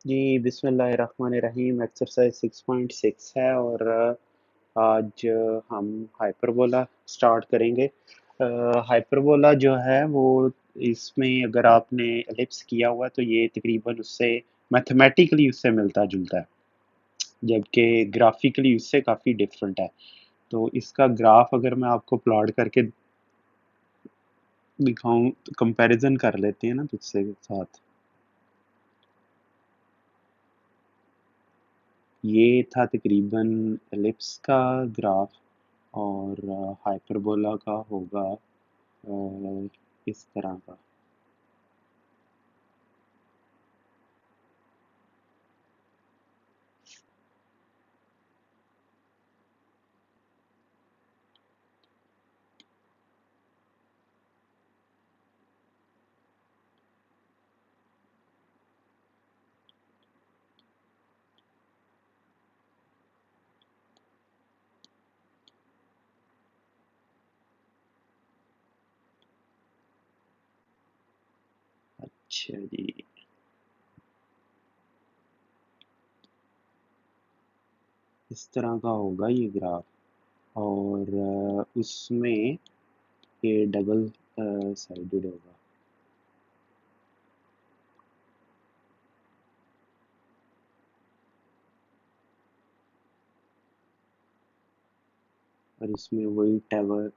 जी, बिस्मिल्लाहिर्रहमानिर्रहीम। एक्सरसाइज 6.6 है और आज हम हाइपरबोला स्टार्ट करेंगे। हाइपरबोला जो है वो इसमें अगर आपने एलिप्स किया हुआ है तो ये तकरीबन उससे मैथमेटिकली उससे मिलता जुलता है, जबकि ग्राफिकली उससे काफ़ी डिफरेंट है। तो इसका ग्राफ अगर मैं आपको प्लॉट करके दिखाऊं तो कंपैरिजन कर लेते हैं ना तुझसे साथ। ये था तकरीबन एलिप्स का ग्राफ और हाइपरबोला का होगा इस तरह का। अच्छा जी, इस तरह का होगा ये ग्राफ। और उसमें ये डबल साइडेड होगा। और इसमें वही टावर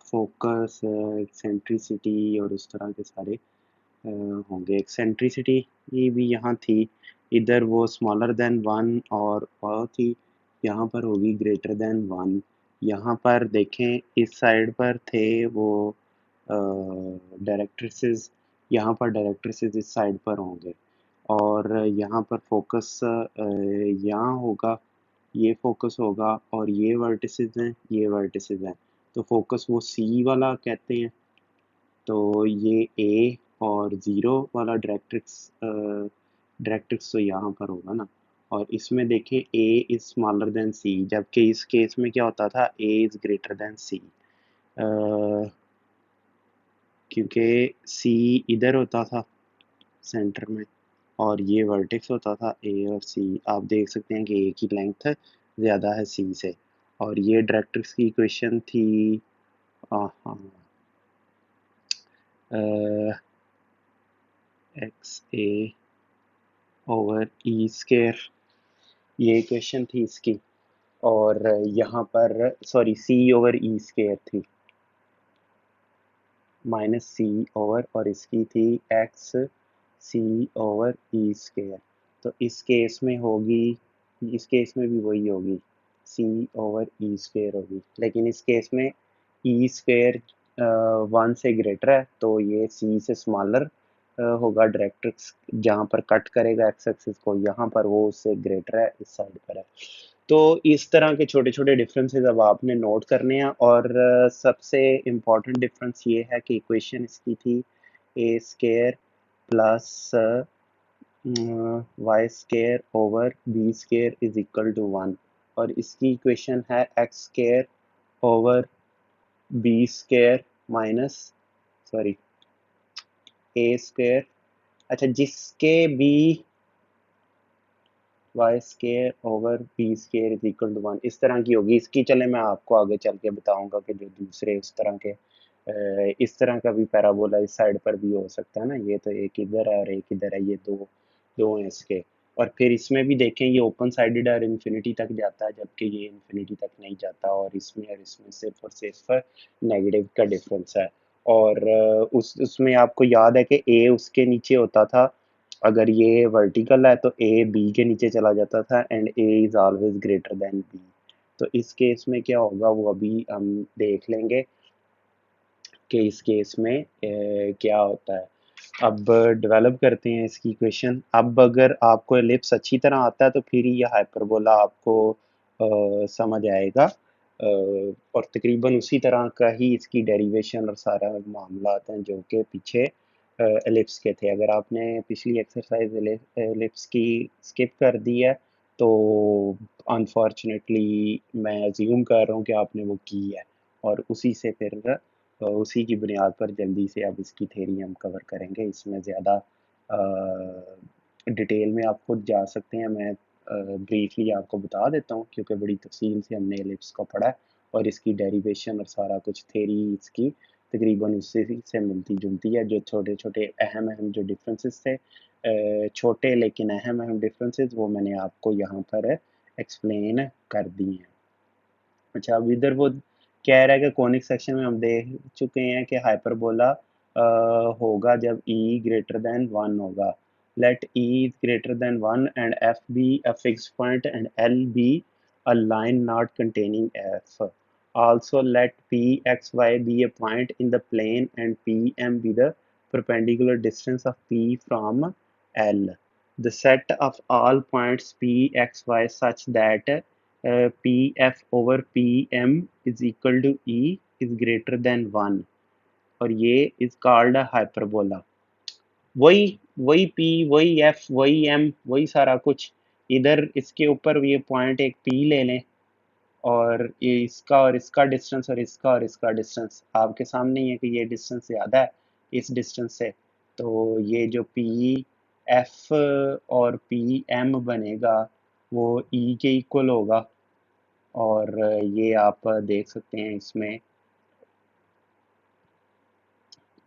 फोकस एक्सेंट्रिसिटी और उस तरह के सारे होंगे। एक्सेंट्रिसिटी ये भी यहाँ थी, इधर वो स्मॉलर देन वन और थी, यहाँ पर होगी ग्रेटर देन वन। यहाँ पर देखें इस साइड पर थे वो डायरेक्ट्रिसेस, यहाँ पर डायरेक्ट्रिसेस इस साइड पर होंगे और यहाँ पर फोकस यहाँ होगा, ये फोकस होगा और ये वर्टिसेस हैं, ये वर्टिसेस हैं। तो फोकस वो सी वाला कहते हैं। तो ये ए और ज़ीरो वाला डायरेक्ट्रिक्स डायरेक्ट्रिक्स तो यहाँ पर होगा ना। और इसमें देखें ए इज़ स्मॉलर देन सी, जबकि इस केस में क्या होता था, ए इज़ ग्रेटर देन सी, क्योंकि सी इधर होता था सेंटर में और ये वर्टेक्स होता था ए और सी। आप देख सकते हैं कि ए की लेंथ ज़्यादा है सी से। और ये डायरेक्ट्रिक्स की इक्वेशन थी हाँ, एक्स ए ओवर ई स्केयर, ये इक्वेशन थी इसकी। और यहाँ पर sorry C over E square थी, माइनस सी ओवर, और इसकी थी x C over E square. तो इस केस में होगी, इस केस में भी वही होगी, सी ओवर ई स्केयर होगी। लेकिन इस केस में ई स्क्वेयर वन से ग्रेटर है तो ये सी से स्मॉलर होगा। डायरेक्ट्रिक्स जहाँ पर कट करेगा एक्स एक्सिस को, यहाँ पर वो उससे ग्रेटर है, इस साइड पर है। तो इस तरह के छोटे छोटे डिफरेंसेस अब आपने नोट करने हैं। और सबसे इम्पॉर्टेंट डिफरेंस ये है कि इक्वेशन इसकी थी A square plus Y square over B square is equal to one. और इसकी इक्वेशन है X square over B square minus sorry A square, अच्छा जिसके भी Y square over B square is equal to one, इस तरह की होगी इसकी। चले मैं आपको आगे चल के बताऊंगा कि जो दूसरे उस तरह के इस तरह का भी पैराबोला इस साइड पर भी हो सकता है ना। ये तो एक इधर है और एक इधर है, ये दो दो हैं इसके। और फिर इसमें भी देखें ये ओपन साइडेड और इन्फिनिटी तक जाता है, जबकि ये इन्फिनिटी तक नहीं जाता। और इसमें सिर्फ और सिर्फ नेगेटिव का डिफरेंस है। और उसमें आपको याद है कि ए उसके नीचे होता था, अगर ये वर्टिकल है तो ए बी के नीचे चला जाता था, and A is always greater than B. तो इस केस में क्या होगा वो अभी हम देख लेंगे कि इस केस में क्या होता है। अब डेवलप करते हैं इसकी इक्वेशन। अब अगर आपको एलिप्स अच्छी तरह आता है तो फिर ये हाइपरबोला आपको समझ आएगा। और तकरीबन उसी तरह का ही इसकी डेरिवेशन और सारा मामला हैं जो कि पीछे एलिप्स के थे। अगर आपने पिछली एक्सरसाइज एलिप्स की स्किप कर दी है तो अनफॉर्चुनेटली मैं अज्यूम कर रहा हूँ कि आपने वो की है। और उसी से फिर तो उसी की बुनियाद पर जल्दी से अब इसकी थ्योरी हम कवर करेंगे। इसमें ज़्यादा डिटेल में आप खुद जा सकते हैं, मैं ब्रीफली आपको बता देता हूँ क्योंकि बड़ी तफसील से हमने एलिप्स को पढ़ा है और इसकी डेरिवेशन और सारा कुछ थेरी इसकी तकरीबन उससे से मिलती जुलती है। जो छोटे छोटे अहम अहम जो डिफरेंसेस थे, छोटे लेकिन अहम अहम डिफरेंसेस, वो मैंने आपको यहाँ पर एक्सप्लेन कर दी हैं। अच्छा, अब इधर वो कह रहा है कि कॉनिक सेक्शन में हम देख चुके हैं कि हाइपरबोला होगा जब ई ग्रेटर देन वन होगा। Let E is greater than one and F be a fix point and L be a line not containing F. Also let pxy be a point in the plane and pm be the perpendicular distance of p from L. The set of all points pxy such that pf over pm is equal to e is greater than 1 और ये is called a hyperbola। वही वही p वही f वही m वही सारा कुछ, इधर इसके ऊपर ये पॉइंट एक p ले लें और ये इसका और इसका डिस्टेंस और इसका और इसका डिस्टेंस आपके सामने ही है कि ये डिस्टेंस ज़्यादा है इस डिस्टेंस से, तो ये जो पी एफ और पी एम बनेगा वो ई के इक्वल होगा। और ये आप देख सकते हैं इसमें,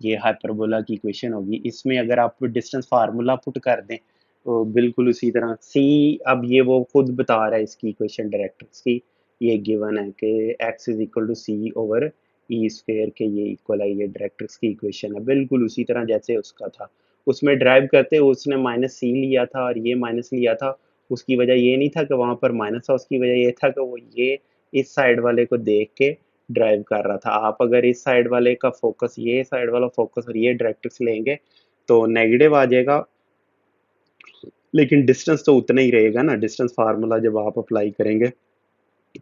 ये हाइपरबोला की इक्वेशन होगी। इसमें अगर आप डिस्टेंस फार्मूला पुट कर दें तो बिल्कुल उसी तरह सी, अब ये वो खुद बता रहा है इसकी इक्वेशन डायरेक्ट्रिक्स की, ये गिवन है कि X is equal to C over E square के ये इक्वल है, ये डायरेक्ट्रिक्स की इक्वेशन है बिल्कुल उसी तरह जैसे उसका था। उसमें ड्राइव करते उसने माइनस सी लिया था और ये माइनस लिया था। उसकी वजह ये नहीं था कि वहाँ पर माइनस था, उसकी वजह ये था कि वो ये इस साइड वाले को देख के ड्राइव कर रहा था। आप अगर इस साइड वाले का फोकस, ये साइड वाला फोकस और ये डायरेक्ट्रिक्स लेंगे तो नेगेटिव आ जाएगा, लेकिन डिस्टेंस तो उतना ही रहेगा ना। डिस्टेंस फार्मूला जब आप अप्लाई करेंगे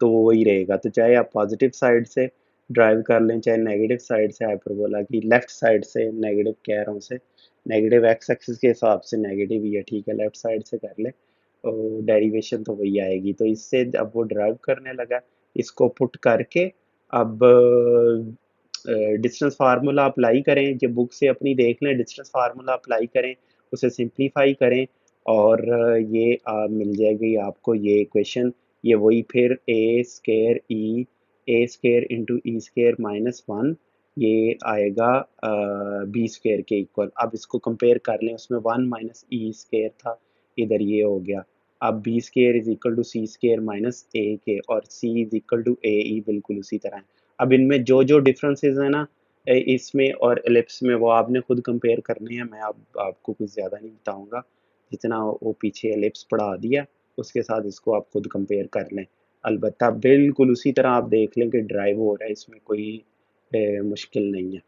तो वो वही रहेगा। तो चाहे आप पॉजिटिव साइड से ड्राइव कर लें, चाहे नेगेटिव साइड से, हाइपरबोला की लेफ्ट साइड से, नेगेटिव कह रहा हूँ से, नेगेटिव एक्स एक्सिस के हिसाब से नेगेटिव ही है, ठीक है, लेफ्ट साइड से कर ले और डेरिवेशन तो वही आएगी। तो इससे अब वो ड्राइव करने लगा, इसको पुट करके अब डिस्टेंस फार्मूला अप्लाई करें, जो बुक से अपनी देख लें, डिस्टेंस फार्मूला अप्लाई करें, उसे सिंप्लीफाई करें और ये मिल जाएगी आपको ये इक्वेशन। ये वही फिर ए square into E square minus one, ये आएगा बी स्केयर के इक्वल। अब इसको कंपेयर कर लें, उसमें वन माइनस ई स्केयर था, इधर ये हो गया। अब B square is equal to C square minus A के और C is equal to A E, बिल्कुल उसी तरह है। अब इनमें जो जो डिफरेंसेस है ना इसमें और एलिप्स में, वो आपने खुद कंपेयर करने हैं। मैं आपको कुछ ज़्यादा नहीं बताऊंगा, जितना वो पीछे एलिप्स पढ़ा दिया उसके साथ इसको आप खुद कंपेयर कर लें। अलबत्ता बिल्कुल उसी तरह आप देख लें कि ड्राइव हो रहा है, इसमें कोई मुश्किल नहीं है।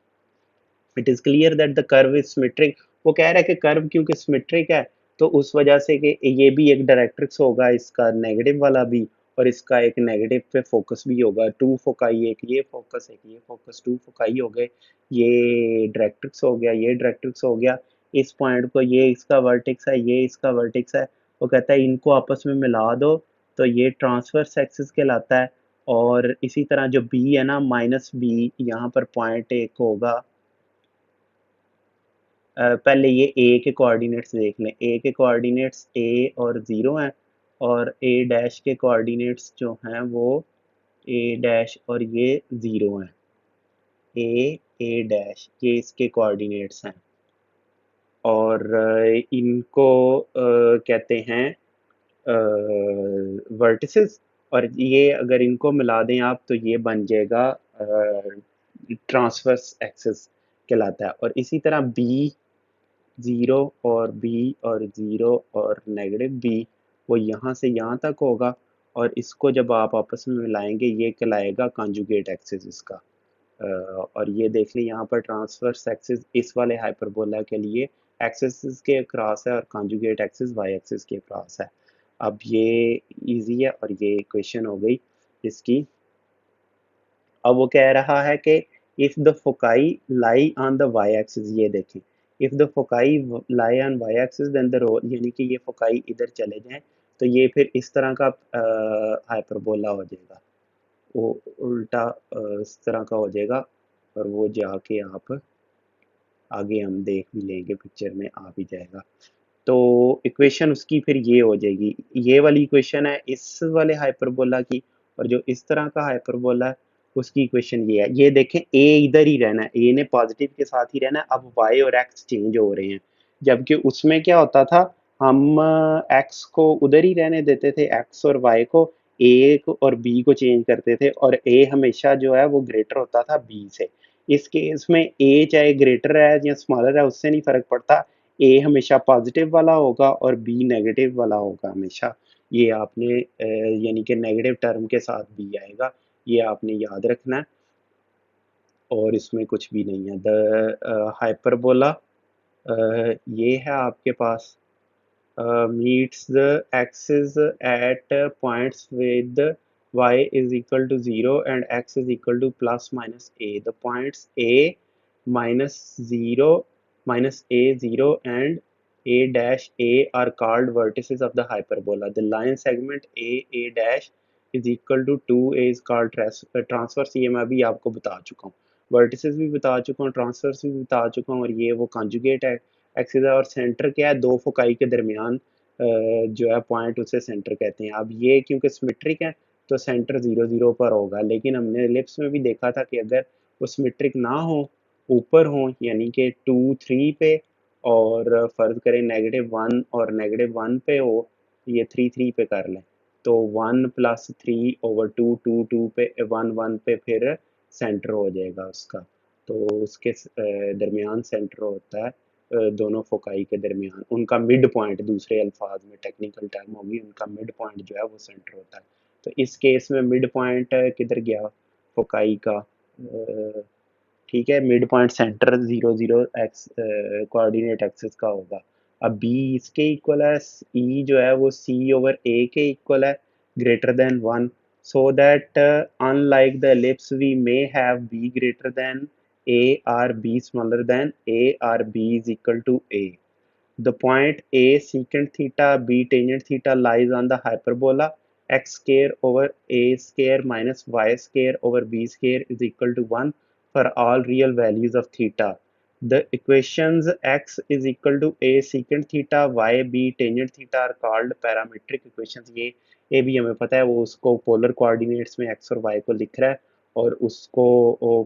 It is clear that the curve is symmetric. वो कह रहा है कि कर्व क्योंकि सिमेट्रिक है तो उस वजह से कि ये भी एक डायरेक्ट्रिक्स होगा, इसका नेगेटिव वाला भी और इसका एक नेगेटिव पे फोकस भी होगा। टू फोकाई, एक ये फोकस एक ये फोकस, टू फोकाई हो गए, ये डायरेक्ट्रिक्स हो गया, ये डायरेक्ट्रिक्स हो गया। इस पॉइंट को, ये इसका वर्टेक्स है, ये इसका वर्टेक्स है। वो कहता है इनको आपस में मिला दो तो ये ट्रांसवर्स एक्सिस कहलाता है। और इसी तरह जो बी है ना, माइनस बी, यहाँ पर पॉइंट एक होगा। पहले ये ए के कोऑर्डिनेट्स देख लें। ए के कोऑर्डिनेट्स ए और ज़ीरो हैं और ए डैश के कोऑर्डिनेट्स जो हैं वो ए डैश और ये ज़ीरो हैं। ए डैश ये इसके कोऑर्डिनेट्स हैं और इनको कहते हैं वर्टिसेस। और ये अगर इनको मिला दें आप तो ये बन जाएगा ट्रांसवर्स एक्सिस कहलाता है। और इसी तरह बी ज़ीरो और बी और ज़ीरो और नेगेटिव बी, वो यहाँ से यहाँ तक होगा और इसको जब आप आपस में मिलाएंगे ये कहलाएगा कॉन्जुगेट एक्सिस इसका। और ये देख लें यहाँ पर ट्रांसवर्स एक्सिस इस वाले हाइपरबोला के लिए एक्सिस के क्रॉस है और कॉन्जुगेट एक्सिस वाई एक्सिस के क्रॉस है। अब ये इजी है और ये इक्वेशन हो गई इसकी। अब वो कह रहा है कि if the foci lie on the Y axis, ये देखें, if the foci lie on Y axis then the role, यानी कि ये फोकाई इधर चले जाएं तो ये फिर इस तरह का हाइपरबोला हो जाएगा। वो उल्टा इस तरह का हो जाएगा और वो जाके आप आगे हम देख भी लेंगे, पिक्चर में आ भी जाएगा। तो इक्वेशन उसकी फिर ये हो जाएगी, ये वाली इक्वेशन है इस वाले हाइपरबोला की, और जो इस तरह का हाइपरबोला है उसकी इक्वेशन ये है। ये देखें ए इधर ही रहना है, ए ने पॉजिटिव के साथ ही रहना है, अब वाई और एक्स चेंज हो रहे हैं। जबकि उसमें क्या होता था, हम एक्स को उधर ही रहने देते थे, एक्स और वाई को, ए को और बी को चेंज करते थे, और ए हमेशा जो है वो ग्रेटर होता था बी से। इस केस में ए चाहे ग्रेटर है या स्मॉलर है उससे नहीं फर्क पड़ता, ए हमेशा पॉजिटिव वाला होगा और बी नेगेटिव वाला होगा हमेशा। ये आपने यानी कि नेगेटिव टर्म के साथ बी आएगा, ये आपने याद रखना है, और इसमें कुछ भी नहीं है। द हाइपरबोला ये है आपके पास, meets the axis at points with y is equal to 0 and x is equal to plus minus a. The points a minus 0, minus a 0 and a dash a are called vertices of the hyperbola. The line segment a dash is equal to 2a is called transverse. ये मैं अभी आपको बता चुका हूँ, vertices भी बता चुका हूँ, ट्रांसवर्स भी बता चुका हूँ, और ये वो कॉन्जुगेट है एक्सिस है। और सेंटर क्या है, दो फोकाई के दरमियान जो है पॉइंट, उसे सेंटर कहते हैं। अब ये क्योंकि सिमेट्रिक है तो सेंटर 0 0 पर होगा, लेकिन हमने एलिप्स में भी देखा था कि अगर वो सिमेट्रिक ना हो, ऊपर हो यानी कि 2 3 पे, और फर्ज करें -1 और -1 पे हो, ये 3 3 पे कर लें, तो 1 + 3 ओवर 2 2 2 पे 1 1 पे फिर सेंटर हो जाएगा उसका। तो उसके दरमियान सेंटर होता है, दोनों फोकाई के दरमियान उनका मिड पॉइंट, दूसरे अल्फाज में टेक्निकल टर्म होगी, उनका मिड पॉइंट जो है वो सेंटर होता है। तो इस केस में मिड पॉइंट किधर गया, फोकाई का, ठीक है, mid point centre 0 0 x coordinate axis का होगा। अब बी इसके इक्वल है, ई जो है वो सी ओवर ए के इक्वल है, greater than 1, so that unlike the ellipse we may have b greater than a or b smaller than a or b is equal to a. The point A secant theta B tangent theta lies on the hyperbola x square over a square minus y square over b square is equal to 1 for all real values of theta. The equations x is equal to a secant theta y b tangent theta are called parametric equations. ये भी हमें पता है, वो उसको polar coordinates में x और y को लिख रहा है और उसको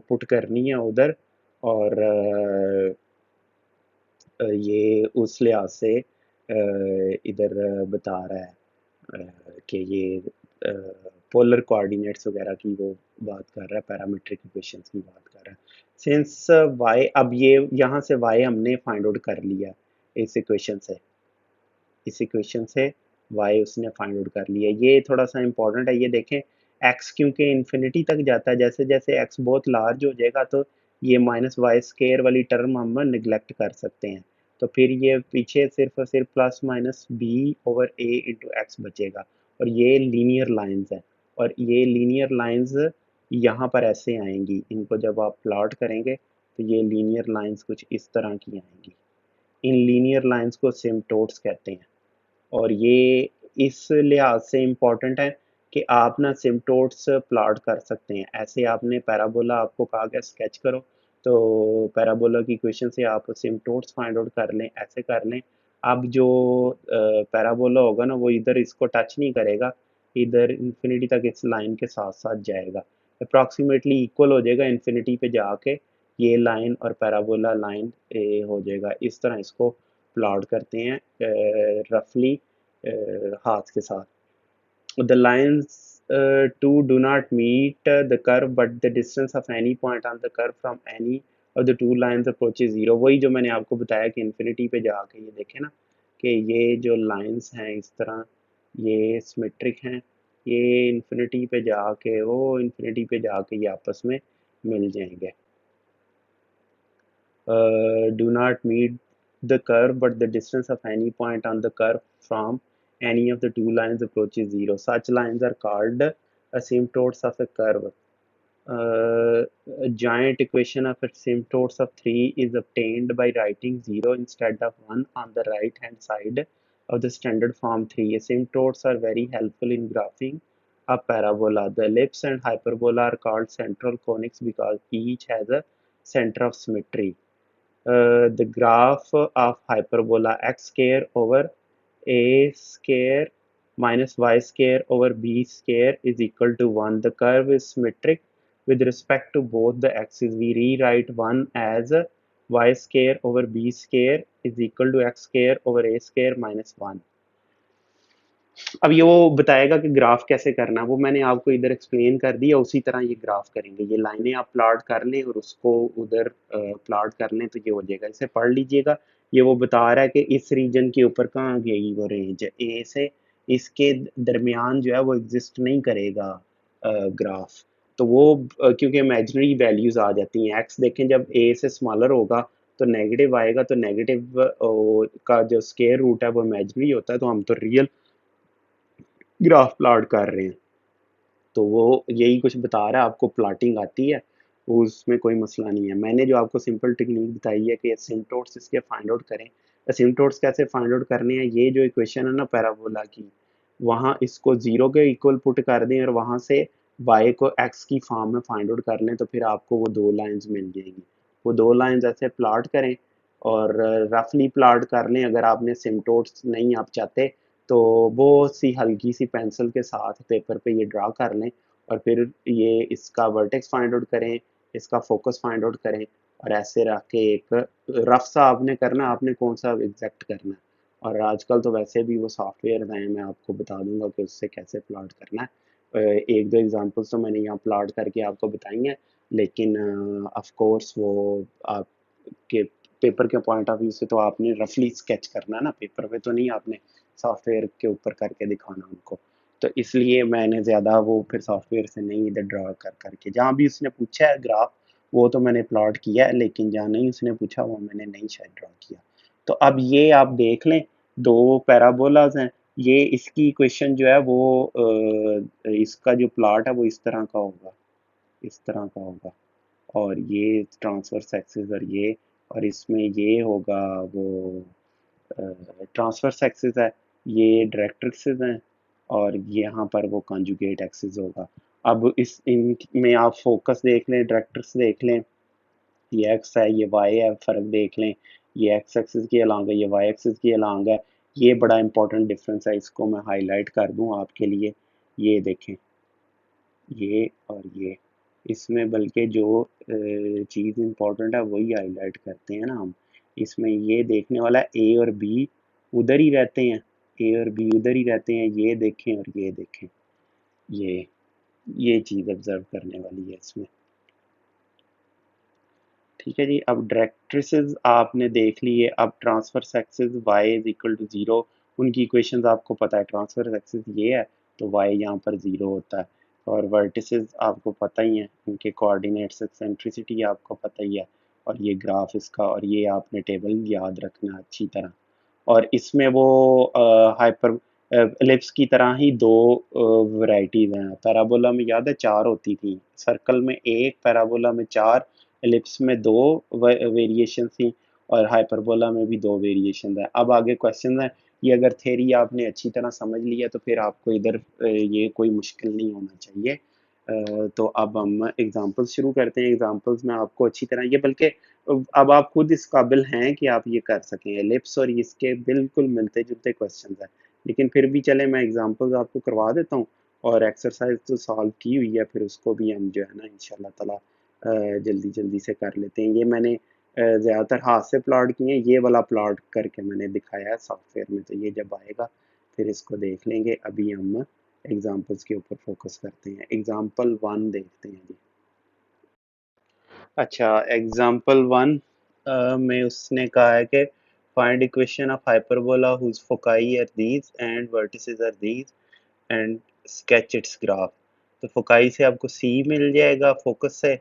पुट करनी है उधर, और ये उस लिहाज से इधर बता रहा है कि ये पोलर कोऑर्डिनेट्स वगैरह की वो बात कर रहा है, पैरामीट्रिक इक्वेशंस की बात कर रहा है। सिंस y, अब ये यहाँ से y हमने फाइंड आउट कर लिया इस इक्वेशन से, इस इक्वेशन से y उसने फाइंड आउट कर लिया। ये थोड़ा सा इंपॉर्टेंट है, ये देखें x क्योंकि इन्फिनिटी तक जाता है, जैसे जैसे x बहुत लार्ज हो जाएगा तो ये माइनस वाई स्केयर वाली टर्म हम निगलेक्ट कर सकते हैं, तो फिर ये पीछे सिर्फ और सिर्फ प्लस माइनस बी ओवर ए इंटू एक्स बचेगा। और ये लीनियर लाइंस है, और ये लीनियर लाइंस यहाँ पर ऐसे आएंगी, इनको जब आप प्लॉट करेंगे तो ये लीनियर लाइंस कुछ इस तरह की आएंगी। इन लीनियर लाइंस को सिम्पटोट्स कहते हैं, और ये इस लिहाज से इम्पॉर्टेंट है कि आप ना सिम्पटोट्स प्लॉट कर सकते हैं। ऐसे आपने पैराबोला आपको कहा गया स्केच करो, तो पैराबोला की इक्वेशन से आप सिम्पटोट्स फाइंड आउट कर लें, ऐसे कर लें। अब जो पैराबोला होगा ना वो इधर इसको टच नहीं करेगा, इधर इन्फिनिटी तक इस लाइन के साथ साथ जाएगा, अप्रॉक्सीमेटली इक्वल हो जाएगा इन्फिनिटी पे जाके, ये लाइन और पैराबोला लाइन हो जाएगा। इस तरह इसको प्लॉट करते हैं रफली हाथ के साथ। The lines two do not meet the curve but the distance of any point on the curve from any of the two lines approaches zero। वही जो मैंने आपको बताया कि इन्फिनिटी पे जाके ये देखें ना कि ये जो लाइंस हैं इस तरह, ये सिमेट्रिक हैं, ये इन्फिनिटी पे जाके, वो इन्फिनिटी पे जाके ये आपस में मिल जाएंगे। Do not meet the curve but the distance of any point on the curve from any of the two lines approaches zero. Such lines are called asymptotes of a curve. A giant equation of asymptotes of 3 is obtained by writing 0 instead of 1 on the right hand side of the standard form 3. Asymptotes are very helpful in graphing a parabola. The ellipse and hyperbola are called central conics because each has a center of symmetry. the graph of hyperbola x square over a square minus y square over b square is equal to 1. The curve is symmetric with respect to both the axes. We rewrite 1 as y square over b square is equal to x square over a square minus 1. अब ये वो बताएगा कि graph कैसे करना है, वो मैंने आपको इधर एक्सप्लेन कर दिया, उसी तरह ये ग्राफ करेंगे। ये लाइनें आप प्लॉट कर लें और उसको उधर प्लॉट कर लें तो ये हो जाएगा। इसे पढ़ लीजिएगा। ये वो बता रहा है कि इस रीजन के ऊपर कहाँ गई वो रेंज, ए से इसके दरमियान जो है वो एग्जिस्ट नहीं करेगा ग्राफ। तो वो क्योंकि इमेजिनरी वैल्यूज आ जाती हैं। एक्स देखें जब ए से स्मॉलर होगा तो नेगेटिव आएगा, तो नेगेटिव का जो स्केयर रूट है वो इमेजिनरी होता है, तो हम तो रियल ग्राफ प्लॉट कर रहे हैं। तो वो यही कुछ बता रहा है, आपको प्लॉटिंग आती है, उसमें कोई मसला नहीं है। मैंने जो आपको सिंपल टेक्निक बताई है कि एसिम्पटोट्स इसके फाइंड आउट करें। एसिम्पटोट्स कैसे फाइंड आउट करने हैं, ये जो इक्वेशन है ना पैराबोला की, वहाँ इसको जीरो के इक्वल पुट कर दें और वहाँ से y को x की फॉर्म में फाइंड आउट कर लें, तो फिर आपको वो दो लाइंस मिल जाएंगी। वो दो लाइंस ऐसे प्लॉट करें और रफली प्लॉट कर लें। अगर आपने सिम्पटोट्स नहीं आप चाहते तो बहुत सी हल्की सी पेंसिल के साथ पेपर पे ये ड्रा कर लें और फिर ये इसका वर्टेक्स फाइंड आउट करें, इसका फोकस फाइंड आउट करें और ऐसे रख के एक रफ सा आपने करना, आपने कौन सा एग्जैक्ट करना है। और आजकल तो वैसे भी वो सॉफ्टवेयर हैं, मैं आपको बता दूंगा कि उससे कैसे प्लॉट करना है। एक दो एग्जांपल्स तो मैंने यहाँ प्लॉट करके आपको बताएंगे, लेकिन ऑफ कोर्स वो आपके पेपर के पॉइंट ऑफ व्यू से तो आपने रफली स्केच करना है ना, पेपर पे तो नहीं आपने सॉफ्टवेयर के ऊपर करके दिखाना उनको। तो इसलिए मैंने ज़्यादा वो फिर सॉफ्टवेयर से नहीं इधर ड्रा कर करके, जहाँ भी उसने पूछा है ग्राफ वो तो मैंने प्लॉट किया है, लेकिन जहाँ नहीं उसने पूछा वो मैंने नहीं शायद ड्रा किया। तो अब ये आप देख लें, दो पैराबोलाज हैं। ये इसकी इक्वेशन जो है वो इसका जो प्लॉट है वो इस तरह का होगा, इस तरह का होगा। और ये ट्रांसवर्स एक्सिस और इसमें ये होगा वो ट्रांसवर्स एक्सिस है, ये डायरेक्ट एक्सिस है और यहाँ पर वो कॉन्जुगेट एक्सिस होगा। अब इस इन में आप फोकस देख लें, डायरेक्टर्स देख लें, ये एक्स है ये वाई है, फ़र्क देख लें, ये एक्स एक्सिस की अलॉन्ग है ये वाई एक्सिस की अलॉन्ग है। ये बड़ा इंपॉर्टेंट डिफरेंस है, इसको मैं हाईलाइट कर दूं आपके लिए। ये देखें, ये और ये, इसमें बल्कि जो चीज़ इंपॉर्टेंट है वही हाईलाइट करते हैं ना हम। इसमें ये देखने वाला ए और बी उधर ही रहते हैं, ए और बी उधर ही रहते हैं, ये देखें और ये देखें। ये चीज़ ऑब्जर्व करने वाली है इसमें। ठीक है जी। अब डायरेक्ट्रिसेस आपने देख ली है। अब transfer axis y is equal to 0, उनकी इक्वेशंस आपको पता है। ट्रांसफर एक्सिस ये है तो y यहाँ पर 0 होता है। और वर्टिसेस आपको पता ही है, उनके कोऑर्डिनेट्स, एक्सेंट्रिसिटी आपको पता ही है। और ये ग्राफ इसका, और ये आपने टेबल याद रखना अच्छी तरह। और इसमें वो हाइपर एलिप्स की तरह ही दो वैरायटीज हैं। पैराबोला में याद है चार होती थी, सर्कल में एक, पैराबोला में चार, एलिप्स में दो वेरिएशन थी और हाइपरबोला में भी दो वेरिएशन है। अब आगे क्वेश्चन है, ये अगर थ्योरी आपने अच्छी तरह समझ लिया तो फिर आपको इधर ये कोई मुश्किल नहीं होना चाहिए। तो अब हम एग्जांपल्स शुरू करते हैं। एग्जांपल्स में आपको अच्छी तरह ये, बल्कि अब आप खुद इस काबिल हैं कि आप ये कर सकें। एलिप्स और इसके बिल्कुल मिलते जुलते क्वेश्चन हैं, लेकिन फिर भी चले मैं एग्जांपल्स आपको करवा देता हूँ और एक्सरसाइज तो सॉल्व की हुई है, फिर उसको भी हम जो है ना इंशाल्लाह ताला जल्दी जल्दी से कर लेते हैं। ये मैंने ज़्यादातर हाथ से प्लॉट किए हैं, ये वाला प्लॉट करके मैंने दिखाया है सॉफ्टवेयर में, तो ये जब आएगा फिर इसको देख लेंगे। अभी हम एग्जांपल्स के ऊपर फोकस करते हैं। एग्जांपल 1 देखते हैं जी। अच्छा, एग्जांपल 1 में उसने कहा है कि find equation of hyperbola whose foci are these and vertices are these and sketch its graph. तो फोकाई से आपको सी मिल जाएगा, फोकस से,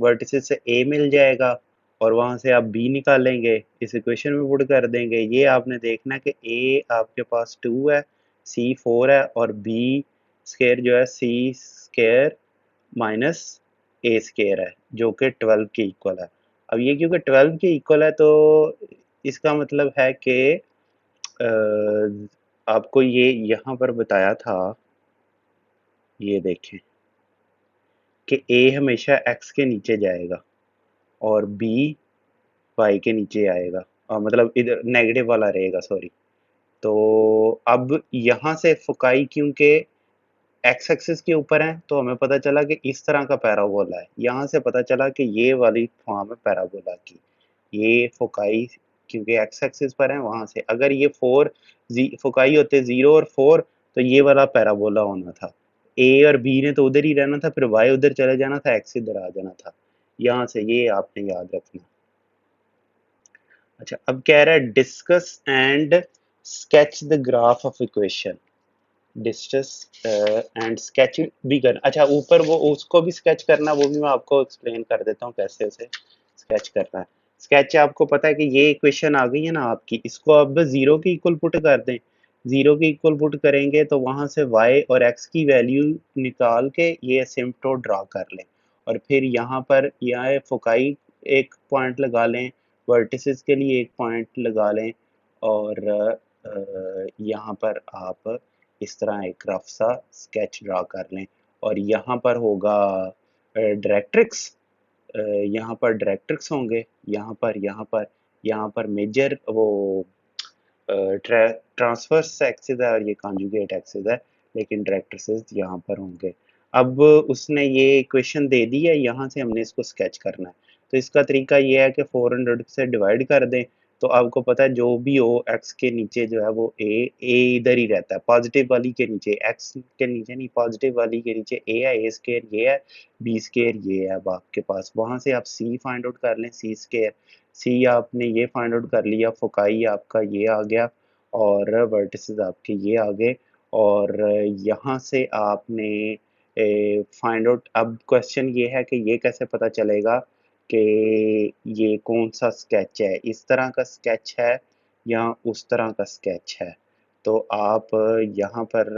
वर्टिसेस से ए मिल जाएगा और वहां से आप बी निकालेंगे, इस इक्वेशन में पुट कर देंगे। ये आपने देखना है कि ए आपके पास 2 है, सी 4 है और बी स्केयर जो है सी स्केयर माइनस ए स्केयर है जो कि 12 के इक्वल है। अब ये क्योंकि 12 के इक्वल है तो इसका मतलब है कि आपको ये यहाँ पर बताया था, ये देखें कि ए हमेशा एक्स के नीचे जाएगा और बी वाई के नीचे आएगा, मतलब इधर नेगेटिव वाला रहेगा, सॉरी। तो अब यहाँ से फोकाई क्योंकि एक्स एक्सिस के ऊपर है, तो हमें पता चला कि इस तरह का पैराबोला है। यहाँ से पता चला कि ये वाली फॉर्म है पैराबोला की। ये फोकाई क्योंकि एक्स एक्सिस पर है, वहां से अगर ये फोकाई होते 0 और 4, तो ये वाला पैराबोला होना था। ए और बी ने तो उधर ही रहना था, फिर वाई उधर चले जाना था, एक्स इधर आ जाना था। यहाँ से ये आपने याद रखना। अच्छा, अब कह रहा है discuss and sketch the graph of equation. Discuss and sketch भी करना। अच्छा, ऊपर वो उसको भी स्केच करना, वो भी मैं आपको एक्सप्लेन कर देता हूँ कैसे उसे स्केच करना है। स्केच आपको पता है कि ये इक्वेशन आ गई है ना आपकी, इसको अब जीरो के इक्वल पुट कर दें। जीरो के इक्वल पुट करेंगे तो वहां से y और x की वैल्यू निकाल के ये असिम्प्टोट ड्रा कर लें, और फिर यहाँ पर यह फोकाई एक पॉइंट लगा लें, वर्टिसेस के लिए एक पॉइंट लगा लें, और यहाँ पर आप इस तरह एक रफ सा स्केच ड्रा कर लें। और यहाँ पर होगा डायरेक्ट्रिक्स, यहाँ पर डायरेक्ट्रिक्स होंगे, यहाँ पर मेजर वो ट्रांसवर्स एक्सिस है और ये कॉन्जुगेट एक्सिस है, लेकिन डायरेक्ट्रिसेस यहाँ पर होंगे। अब उसने ये इक्वेशन दे दी है, यहाँ से हमने इसको स्केच करना है। तो इसका तरीका ये है कि 400 से डिवाइड कर दें। तो आपको पता है जो भी हो एक्स के नीचे जो है वो ए इधर ही रहता है, पॉजिटिव वाली के नीचे, एक्स के नीचे नहीं, पॉजिटिव वाली के नीचे ए है, ए स्केयर ये है, बी स्केयर ये है। अब आपके पास वहां से आप सी फाइंड आउट कर लें, सी स्केयर। सी आपने ये फाइंड आउट कर लिया, फोकाई आपका ये आ गया, और वर्टिसेस आपके ये आ गए। और यहाँ से आपने फाइंड आउट, अब क्वेश्चन ये है कि ये कैसे पता चलेगा कि ये कौन सा स्केच है, इस तरह का स्केच है या उस तरह का स्केच है। तो आप यहाँ पर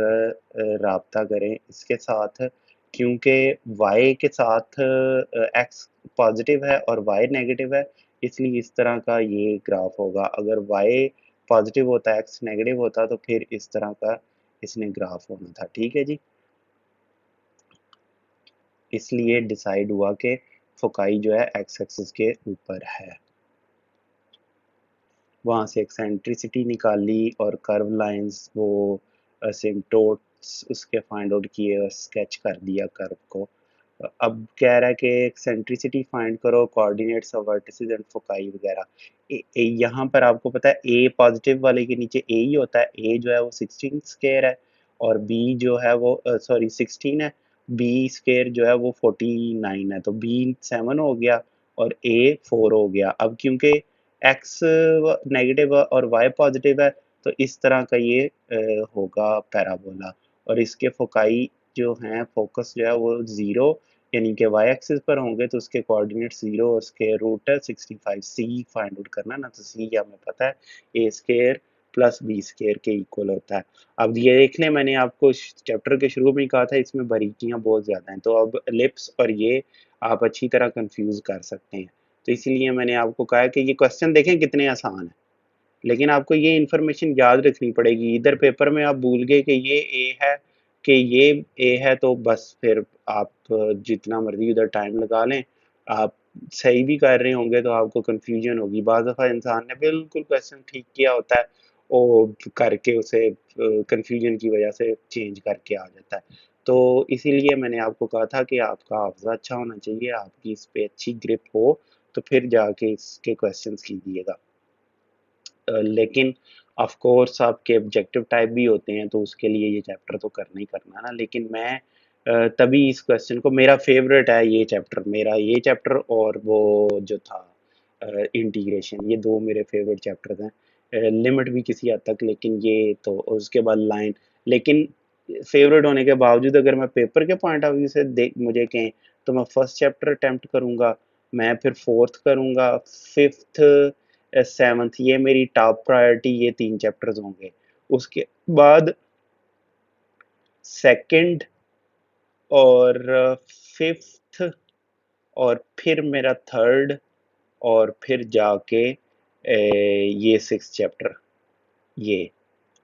राब्ता करें इसके साथ, क्योंकि y के साथ x पॉजिटिव है और y नेगेटिव है, इसलिए इस तरह का ये ग्राफ होगा। अगर y पॉजिटिव होता, x नेगेटिव होता, तो फिर इस तरह का इसने ग्राफ होना था। ठीक है जी, इसलिए डिसाइड हुआ कि फोकाई जो है एक्स एक्सिस के ऊपर है। वहां से एक्सेंट्रिसिटी निकाली और कर्व लाइंस वो असिम्प्टोट्स उसके फाइंड आउट किए और स्केच कर दिया कर्व को। अब कह रहा है कि एक्सेंट्रिसिटी फाइंड करो, coordinates of vertices and foci वगैरह। यहाँ पर आपको पता है ए पॉजिटिव वाले के नीचे ए ही होता है, ए जो है वो 16 स्क्वायर है, और बी जो है वो सॉरी 16 है, बी स्क्वायर जो है वो 49 है, तो बी 7 हो गया और ए 4 हो गया। अब क्योंकि एक्स नेगेटिव और वाई पॉजिटिव है, तो इस तरह का ये होगा पैराबोला। और इसके फोकाई जो हैं, फोकस जो है वो जीरो यानी कि वाई एक्सिस पर होंगे, तो उसके कोऑर्डिनेट जीरो और स्केयर रूट है 65। सी फाइंड आउट करना ना, तो सी हमें पता है ए स्केयर प्लस बी स्केयर के इक्वल होता है। अब ये देख लें, मैंने आपको चैप्टर के शुरू में ही कहा था इसमें बारीकियां बहुत ज़्यादा हैं, तो अब एलिप्स और ये आप अच्छी तरह कंफ्यूज कर सकते हैं। तो इसीलिए मैंने आपको कहा है कि ये क्वेश्चन देखें कितने आसान है, लेकिन आपको ये इन्फॉर्मेशन याद रखनी पड़ेगी। इधर पेपर में आप भूल गए कि ये ए है, कि ये ए है, तो बस फिर आप जितना मर्जी उधर टाइम लगा लें, आप सही भी कर रहे होंगे तो आपको कंफ्यूजन होगी। बाज़ दफ़ा इंसान ने बिल्कुल क्वेश्चन ठीक किया होता है, वो करके उसे कंफ्यूजन की वजह से चेंज करके आ जाता है। तो इसीलिए मैंने आपको कहा था कि आपका हाफ़ज़ा अच्छा होना चाहिए, आपकी इस पे अच्छी ग्रिप हो, तो फिर जाके इसके क्वेश्चंस कीजिएगा। लेकिन ऑफ कोर्स आपके ऑब्जेक्टिव टाइप भी होते हैं, तो उसके लिए ये चैप्टर तो करना ही करना ना। लेकिन मैं तभी इस क्वेश्चन को, मेरा फेवरेट है ये चैप्टर, मेरा ये चैप्टर और वो जो था इंटीग्रेशन, ये दो मेरे फेवरेट चैप्टर्स हैं। लिमिट भी किसी हद तक, लेकिन ये तो, उसके बाद लाइन। लेकिन फेवरेट होने के बावजूद अगर मैं पेपर के पॉइंट ऑफ व्यू से देख मुझे कहें, तो मैं फर्स्ट चैप्टर अटेम्प्ट करूँगा, मैं फिर फोर्थ करूँगा, फिफ्थ, सेवन्थ, ये मेरी टॉप प्रायोरिटी, ये 3 चैप्टर्स होंगे। उसके बाद सेकंड और फिफ्थ, और फिर मेरा थर्ड, और फिर जाके ये सिक्स चैप्टर, ये।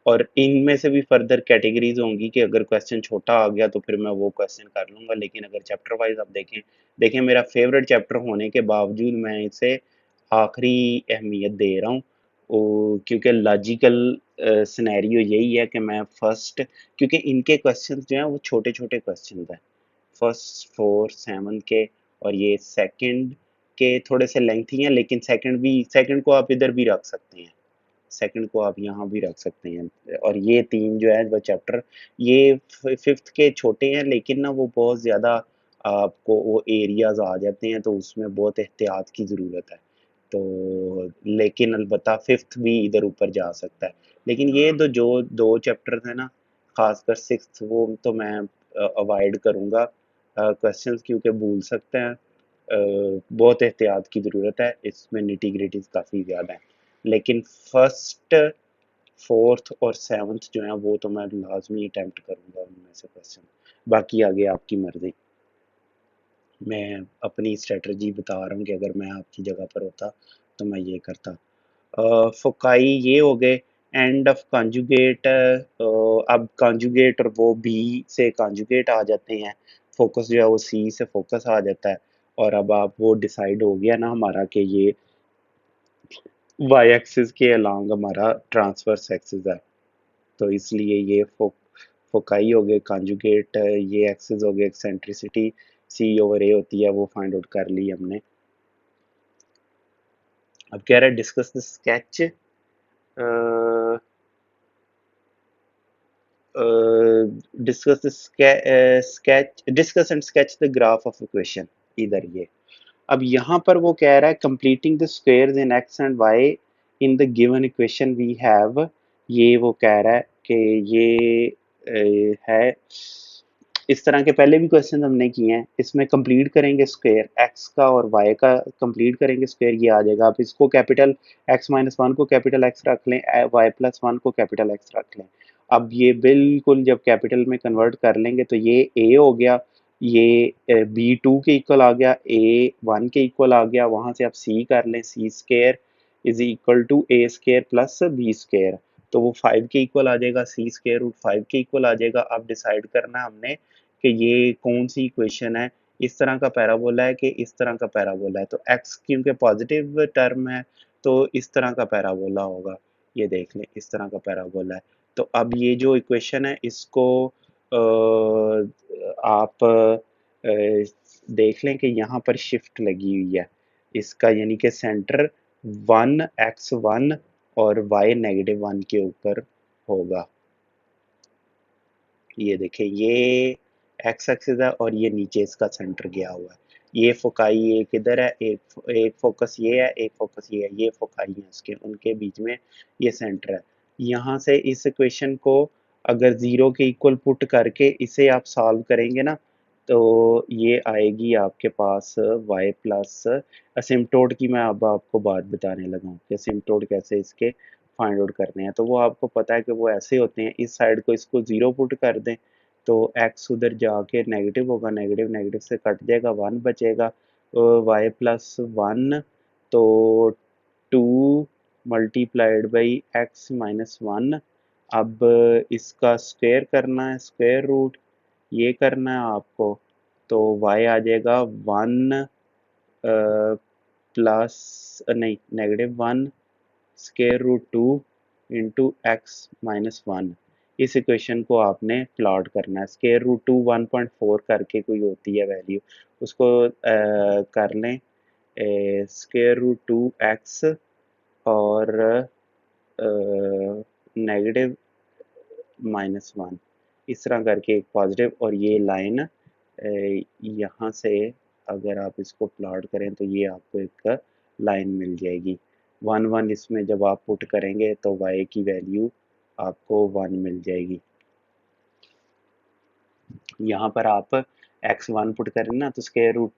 और इनमें से भी फर्दर कैटेगरीज होंगी कि अगर क्वेश्चन छोटा आ गया तो फिर मैं वो क्वेश्चन कर लूँगा, लेकिन अगर चैप्टर वाइज आप देखें, मेरा फेवरेट चैप्टर होने के बावजूद मैं इसे आखिरी अहमियत दे रहा हूँ, क्योंकि लॉजिकल सिनेरियो यही है कि मैं फर्स्ट, क्योंकि इनके क्वेश्चंस जो हैं वो छोटे छोटे क्वेश्चंस हैं, फर्स्ट फोर सेवन के, और ये सेकंड के थोड़े से लेंथी हैं, लेकिन सेकंड को आप इधर भी रख सकते हैं, सेकंड को आप यहाँ भी रख सकते हैं, और ये तीन जो है वो चैप्टर, ये फिफ्थ के छोटे हैं, लेकिन ना वो बहुत ज़्यादा आपको वो एरियाज आ जाते हैं, तो उसमें बहुत एहतियात की ज़रूरत है। तो लेकिन अलबत्ता फिफ्थ भी इधर ऊपर जा सकता है, लेकिन ये जो दो चैप्टर्स हैं ना, खासकर सिक्स्थ, वो तो मैं अवॉइड करूँगा क्वेश्चंस, क्योंकि भूल सकते हैं, बहुत एहतियात की ज़रूरत है, इसमें निटी ग्रिटीज काफ़ी ज़्यादा है, लेकिन फर्स्ट फोर्थ और सेवन्थ जो है वो तो मैं लाजमी अटेम्प्ट करूँगा उनमें से क्वेश्चन, बाकी आगे आपकी मर्ज़ी। मैं अपनी स्ट्रेटजी बता रहा हूँ कि अगर मैं आपकी जगह पर होता तो मैं ये करता। फोकाई ये हो गए, एंड ऑफ कॉन्जुगेट, अब कॉन्जुगेट और वो बी से कॉन्जुगेट आ जाते हैं, फोकस जो है वो सी से फोकस आ जाता है, और अब आप वो डिसाइड हो गया ना हमारा कि ये वाई एक्सिस के अलोंग हमारा ट्रांसवर्स एक्सिस है, तो इसलिए ये फोकाई हो गए, कॉन्जुगेट ये एक्सिस हो गए, एक्सेंट्रिसिटी सी ओवर ए होती है, वो फाइंड आउट कर ली हमने। अब कह रहा है discuss the sketch, discuss the sketch, discuss and sketch the graph of equation, इधर ये। अब यहाँ पर वो कह रहा है completing the squares in X and Y in the given equation we have, ये वो कह रहा है कि ये है, इस तरह के पहले भी क्वेश्चन हमने किए हैं, इसमें कंप्लीट करेंगे स्क्वायर एक्स का और वाई का, कंप्लीट करेंगे स्क्वायर, ये आ जाएगा। आप इसको कैपिटल एक्स माइनस वन को कैपिटल एक्स रख लें, वाई प्लस वन को कैपिटल एक्स रख लें, अब ये बिल्कुल जब कैपिटल में कन्वर्ट कर लेंगे तो ये ए हो गया, ये बी टू के इक्वल आ गया, ए वन के इक्वल आ गया, वहां से आप सी कर लें, C square is equal to A square plus B square, तो वो 5 के इक्वल आ जाएगा, सी स्केयर रूट 5 के इक्वल आ जाएगा। अब डिसाइड करना है हमने कि ये कौन सी इक्वेशन है, इस तरह का पैराबोला है कि इस तरह का पैराबोला है, तो एक्स क्योंकि पॉजिटिव टर्म है तो इस तरह का पैराबोला होगा, ये देख लें इस तरह का पैराबोला है। तो अब ये जो इक्वेशन है इसको आप देख लें कि यहाँ पर शिफ्ट लगी हुई है इसका, यानी कि सेंटर वन एक्स वन और वाई नेगेटिव वन के ऊपर होगा, ये देखें ये एक्स एक्सिस है और ये नीचे इसका सेंटर गया हुआ है, ये फोकाई एक इधर है, एक एक फोकस ये है, एक फोकस ये है, ये फोकाई है उसके, उनके बीच में ये सेंटर है। यहाँ से इस इक्वेशन को अगर जीरो के इक्वल पुट करके इसे आप सॉल्व करेंगे ना, तो ये आएगी आपके पास y प्लस असिम्प्टोट की, मैं अब आपको बात बताने लगा हूँ कि असिम्प्टोट कैसे इसके फाइंड आउट करने हैं, तो वो आपको पता है कि वो ऐसे होते हैं, इस साइड को इसको ज़ीरो पुट कर दें तो x उधर जाके नेगेटिव होगा, नेगेटिव नेगेटिव से कट जाएगा, वन बचेगा, y प्लस वन, तो two multiplied by x minus one, अब इसका स्क्वायर करना है, स्क्वायर रूट ये करना है आपको, तो y आ जाएगा वन प्लस नहीं negative one square root two into X minus one, इस इक्वेशन को आपने प्लॉट करना है, स्क्वायर रूट टू 1.4 करके कोई होती है वैल्यू, उसको कर लें स्क्वायर रूट टू एक्स और नेगेटिव माइनस वन, इस तरह करके एक पॉजिटिव, और ये लाइन यहाँ से अगर आप इसको प्लॉट करें तो ये आपको एक लाइन मिल जाएगी, वन वन इसमें जब आप पुट करेंगे तो y की वैल्यू आपको वन मिल जाएगी, यहाँ पर आप एक्स वन पुट करें ना तो स्क्वायर रूट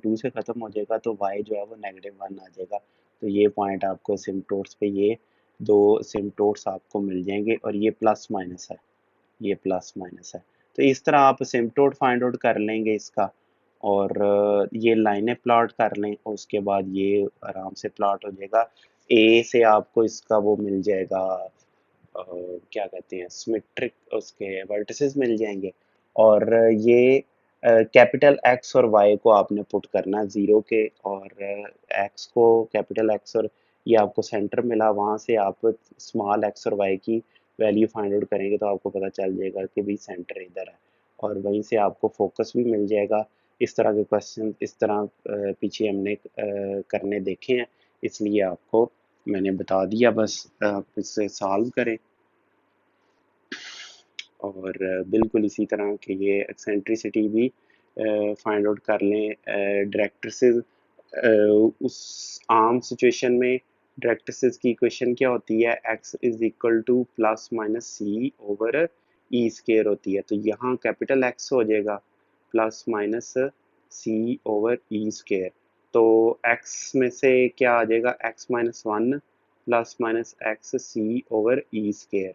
टू से ख़त्म हो जाएगा, तो y जो है वो नेगेटिव वन आ जाएगा, तो ये पॉइंट आपको सिम्टोट्स पे ये दो सिम्टोट्स आपको मिल जाएंगे, और ये प्लस माइनस है, ये प्लस माइनस है, तो इस तरह आप सिम्टोट फाइंड आउट कर लेंगे इसका, और ये लाइनें प्लॉट कर लें, और उसके बाद ये आराम से प्लॉट हो जाएगा, ए से आपको इसका वो मिल जाएगा, क्या कहते हैं सिमेट्रिक उसके वर्टिसेस मिल जाएंगे, और ये कैपिटल एक्स और वाई को आपने पुट करना जीरो के, और एक्स को कैपिटल एक्स और ये आपको सेंटर मिला, वहाँ से आप स्मॉल एक्स और वाई की वैल्यू फाइंड आउट करेंगे तो आपको पता चल जाएगा कि भाई सेंटर इधर है, और वहीं से आपको फोकस भी मिल जाएगा। इस तरह के क्वेश्चन इस तरह पीछे हमने करने देखे हैं, इसलिए आपको मैंने बता दिया, बस आप इससे सॉल्व करें। और बिल्कुल इसी तरह के ये एक्सेंट्रिसिटी भी फाइंड आउट कर लें। डायरेक्ट्रिसेस उस आम सिचुएशन में डायरेक्ट्रिसेस की इक्वेशन क्या होती है, x is equal to plus minus C over E square होती है, तो यहाँ कैपिटल x हो जाएगा plus minus C over E square. तो x में से क्या आ जाएगा, x minus one plus minus X C over E square,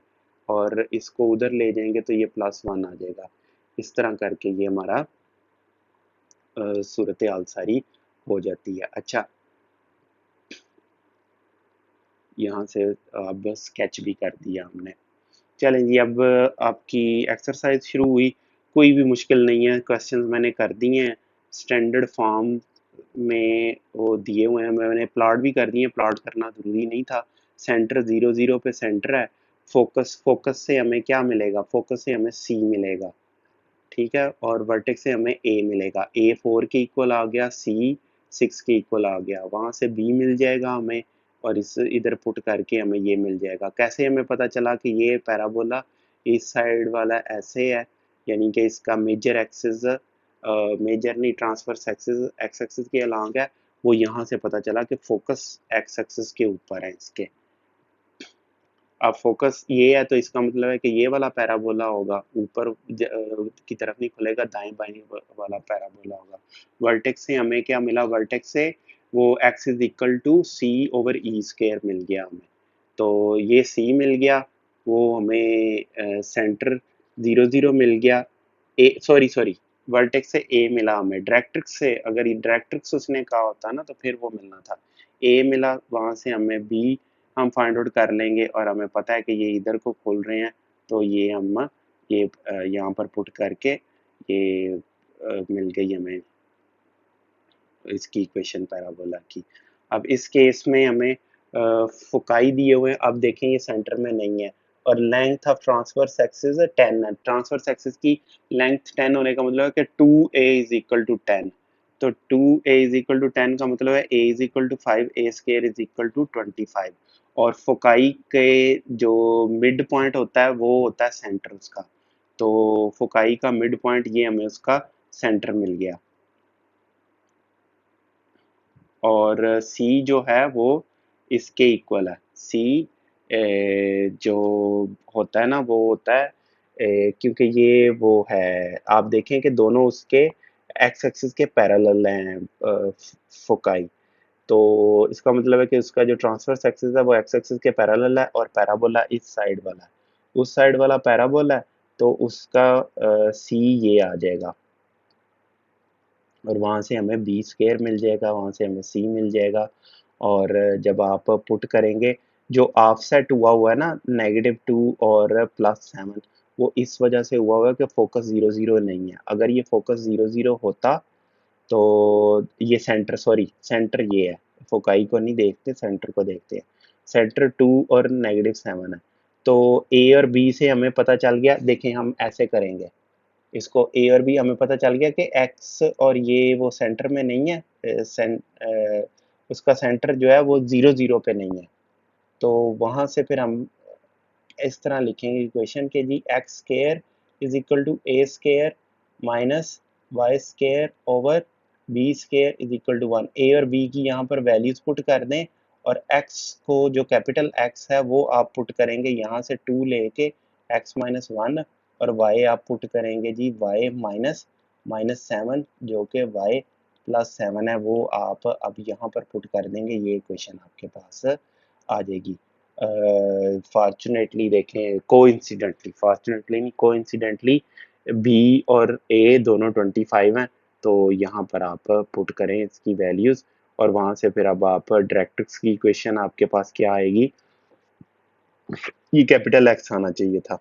और इसको उधर ले जाएंगे तो ये प्लस वन आ जाएगा। इस तरह करके ये हमारा सूरत हाल सारी हो जाती है। अच्छा, यहाँ से अब स्केच भी कर दिया हमने। चलें जी, अब आपकी एक्सरसाइज शुरू हुई। कोई भी मुश्किल नहीं है, क्वेश्चंस मैंने कर दिए हैं स्टैंडर्ड फॉर्म में, वो दिए हुए हैं, मैंने प्लॉट भी कर दिए हैं, प्लॉट करना ज़रूरी नहीं था। सेंटर 0 0 पे सेंटर है, फोकस फोकस से हमें क्या मिलेगा, फोकस से हमें सी मिलेगा, ठीक है, और वर्टेक्स से हमें ए मिलेगा, ए 4 के इक्वल आ गया, सी 6 के इक्वल आ गया, वहाँ से बी मिल जाएगा हमें, और इस इधर पुट करके हमें ये मिल जाएगा। कैसे हमें पता चला कि ये पैराबोला इस साइड वाला ऐसे है, यानी कि इसका मेजर एक्सिस, मेजर नहीं ट्रांसवर्स एक्सिस एक्स एक्सिस के अलॉन्ग है, वो यहाँ से पता चला कि फोकस एक्स एक्सिस के ऊपर है इसके। अब फोकस ये है तो इसका मतलब है कि ये वाला पैराबोला होगा, ऊपर की तरफ नहीं खुलेगा, दाएं बाएं वाला पैराबोला होगा। वर्टेक्स से हमें क्या मिला, वर्टेक्स से वो X is equal to C over E square मिल गया हमें, तो ये सी मिल गया, वो हमें सेंटर 0 0 मिल गया, ए सॉरी सॉरी वर्टेक्स से ए मिला हमें, डायरेक्ट्रिक्स से अगर डायरेक्ट्रिक्स उसने कहा होता ना तो फिर वो मिलना था, ए मिला, वहां से हमें बी हम फाइंड आउट कर लेंगे, और हमें पता है कि ये इधर को खोल रहे हैं, तो ये हम ये यहाँ पर पुट करके ये मिल गई हमें इसकी इक्वेशन पैराबोला की। अब इस केस में हमें फोकाई दिए हुए हैं, अब देखें ये सेंटर में नहीं है, और लेंथ ऑफ ट्रांसवर्स एक्सिस 10 है, ट्रांसवर्स एक्सिस की लेंथ 10 होने का मतलब है कि 2a इज इक्वल टू 10, तो 2a इज इक्वल टू 10 का मतलब है a is equal to 5, a square is equal to 25, और फोकाई के जो मिड पॉइंट होता है वो होता है सेंटर उसका, तो फोकाई का मिड पॉइंट ये हमें उसका सेंटर मिल गया, और सी जो है वो इसके इक्वल है, सी जो होता है ना वो होता है क्योंकि ये वो है, आप देखें कि दोनों उसके एक्स एक्सिस के पैरेलल हैं फोकाई, तो इसका मतलब है कि उसका जो ट्रांसवर्स एक्सिस है वो एक्स एक्सिस के पैरेलल है, और पैराबोला इस साइड वाला है, उस साइड वाला पैराबोला है, तो उसका सी ये आ जाएगा, और वहाँ से हमें बी स्क्वायर मिल जाएगा, वहाँ से हमें सी मिल जाएगा, और जब आप पुट करेंगे जो ऑफसेट हुआ है ना -2 और +7, वो इस वजह से हुआ है कि फोकस 0 0 नहीं है, अगर ये फोकस 0 0 होता तो ये सेंटर, सॉरी सेंटर ये है, फोकाई को नहीं देखते सेंटर को देखते हैं, सेंटर 2 और -7 है, तो ए और बी से हमें पता चल गया, देखें हम ऐसे करेंगे इसको, ए और बी हमें पता चल गया कि एक्स और ये वो सेंटर में नहीं है, उसका सेंटर जो है वो 0 0 पे नहीं है, तो वहाँ से फिर हम इस तरह लिखेंगे इक्वेशन के जी X square is equal to A square minus Y square over B square is equal to 1, A और बी की यहाँ पर वैल्यूज पुट कर दें, और x को जो कैपिटल x है वो आप पुट करेंगे यहाँ से 2 लेके x माइनस 1, और y आप पुट करेंगे जी y माइनस -7 जो कि y +7 है, वो आप अब यहाँ पर पुट कर देंगे, ये इक्वेशन आपके पास आ जाएगी। फॉर्चुनेटली देखें, कोइंसिडेंटली, फॉर्चुनेटली नहीं कोइंसिडेंटली बी और ए दोनों 25 हैं, तो यहाँ पर आप पुट करें इसकी वैल्यूज, और वहां से फिर अब आप डायरेक्ट्रिक्स की इक्वेशन आपके पास क्या आएगी, ये कैपिटल एक्स आना चाहिए था,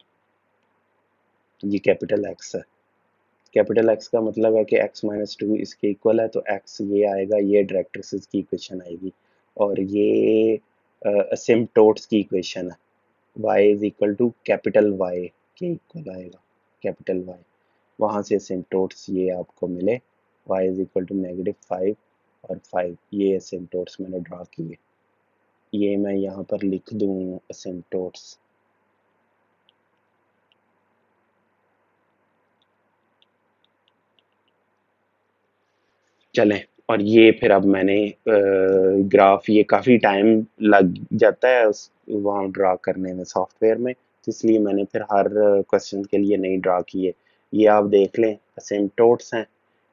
ये कैपिटल एक्स है, कैपिटल एक्स का मतलब है कि एक्स माइनस टू इसके इक्वल है, तो एक्स ये आएगा, ये डायरेक्ट्रिक्स की इक्वेशन आएगी, और ये असिम्प्टोट्स की इक्वेशन है। y is equal to capital Y के इक्वल आएगा, कैपिटल Y। वहाँ से असिम्प्टोट्स ये आपको मिले, y इज इक्वल टू -5 और 5, ये असिम्प्टोट्स मैंने ड्रा किए। ये मैं यहाँ पर लिख दूँ असिम्प्टोट्स। चलें, और ये फिर अब मैंने ग्राफ, ये काफ़ी टाइम लग जाता है उस वहाँ ड्रा करने में सॉफ्टवेयर में, तो इसलिए मैंने फिर हर क्वेश्चन के लिए नहीं ड्रा किए। ये आप देख लें, असिम्प्टोट्स हैं,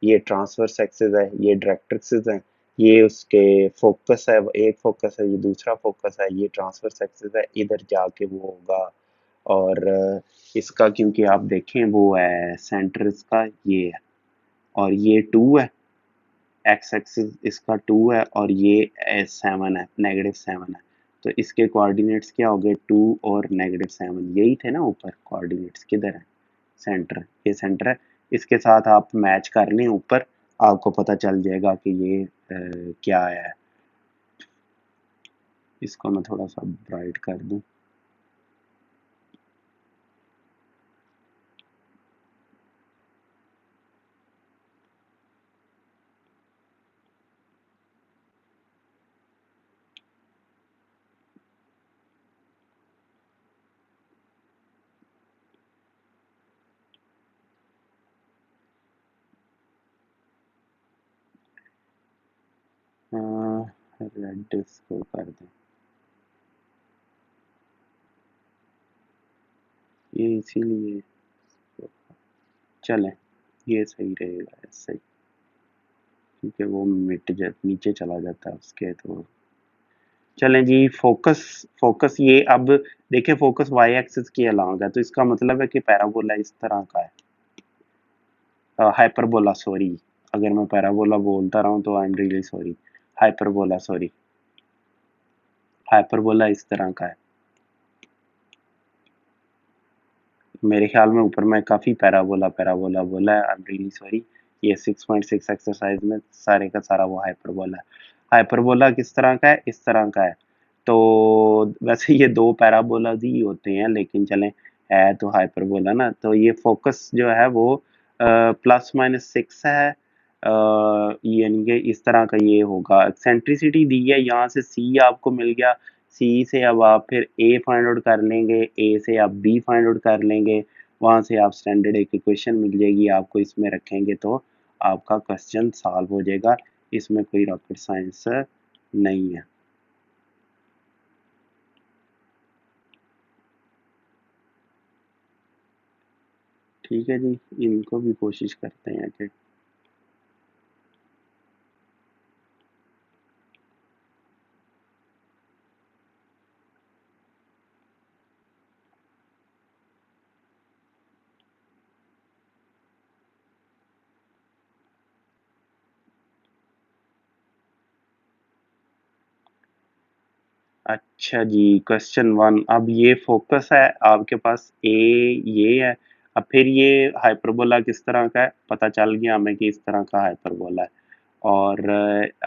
ये ट्रांसवर्स एक्सिस है, ये डायरेक्ट्रिक्स हैं, ये उसके फोकस है, एक फोकस है, ये दूसरा फोकस है, ये ट्रांसवर्स एक्सिस है, इधर जाके वो होगा। और इसका क्योंकि आप देखें वो है सेंटर इसका ये है, और ये 2 है, एक्स एक्सिस इसका 2 है, और ये 7 है, -7 है। तो इसके कोऑर्डिनेट्स क्या हो गए, 2 और -7, यही थे ना ऊपर कोऑर्डिनेट्स, किधर है, सेंटर, ये सेंटर है। इसके साथ आप मैच कर लें ऊपर, आपको पता चल जाएगा कि ये क्या है। इसको मैं थोड़ा सा ब्राइट कर दूं। रेड इसको कर दें, ये इसीलिए, चलें, ये सही रहेगा ऐसे ही, क्योंकि वो मिट जा नीचे चला जाता है उसके, तो चलें जी। फोकस, फोकस ये अब देखिए, फोकस वाई एक्सिस के अलोंग है, तो इसका मतलब है कि पैराबोला इस तरह का है, हाइपरबोला, सॉरी, अगर मैं पैराबोला बोलता रहा हूँ तो I am really sorry, hyperbola, sorry, hyperbola इस तरह का है। मेरे ख्याल में ऊपर में काफ़ी पैराबोला पैराबोला बोला है, आई एम रियली सॉरी। ये 6.6 एक्सरसाइज में सारे का सारा वो हाइपरबोला है। हाइपरबोला किस तरह का है, इस तरह का है। तो वैसे ये दो पैराबोलाज ही होते हैं, लेकिन चलें, है तो हाइपरबोला ना, तो ये फोकस जो है वो +-6 है, यानी कि इस तरह का ये होगा। एक्सेंट्रिसिटी दी है, यहाँ से सी आपको मिल गया, सी से अब आप फिर ए फाइंड आउट कर लेंगे, ए से आप बी फाइंड आउट कर लेंगे, वहाँ से आप स्टैंडर्ड एक इक्वेशन मिल जाएगी आपको, इसमें रखेंगे तो आपका क्वेश्चन सॉल्व हो जाएगा। इसमें कोई रॉकेट साइंस नहीं है। ठीक है जी, इनको भी कोशिश करते हैं कि अच्छा जी, क्वेश्चन 1, अब ये फोकस है आपके पास, ए ये है, अब फिर ये हाइपरबोला किस तरह का है, पता चल गया हमें कि इस तरह का हाइपरबोला है। और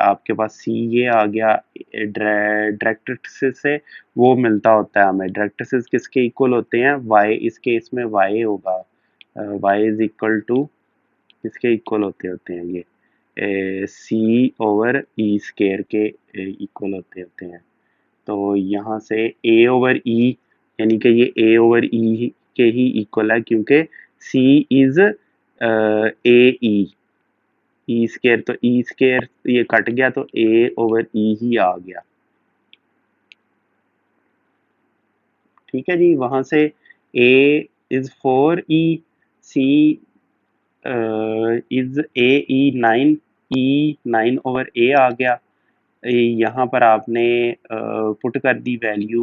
आपके पास सी ये आ गया, डायरेक्ट्रिक्स से वो मिलता होता है हमें, डायरेक्ट्रिक्स किसके इक्वल होते हैं, वाई, इस केस में वाई होगा, वाई इज इक्वल टू, किसके इक्वल होते होते हैं ये, सी ओवर ई स्केयर के इक्वल होते होते हैं। तो यहाँ से ए ओवर ई, यानी कि ये ए ओवर ई के ही इक्वल है, क्योंकि सी इज ए ई स्केयर, तो ई स्केयर ये कट गया, तो ए ओवर ई ही आ गया। ठीक है जी, वहां से A is 4 E, C is A E 9, E 9 over A आ गया। यहाँ पर आपने पुट कर दी वैल्यू,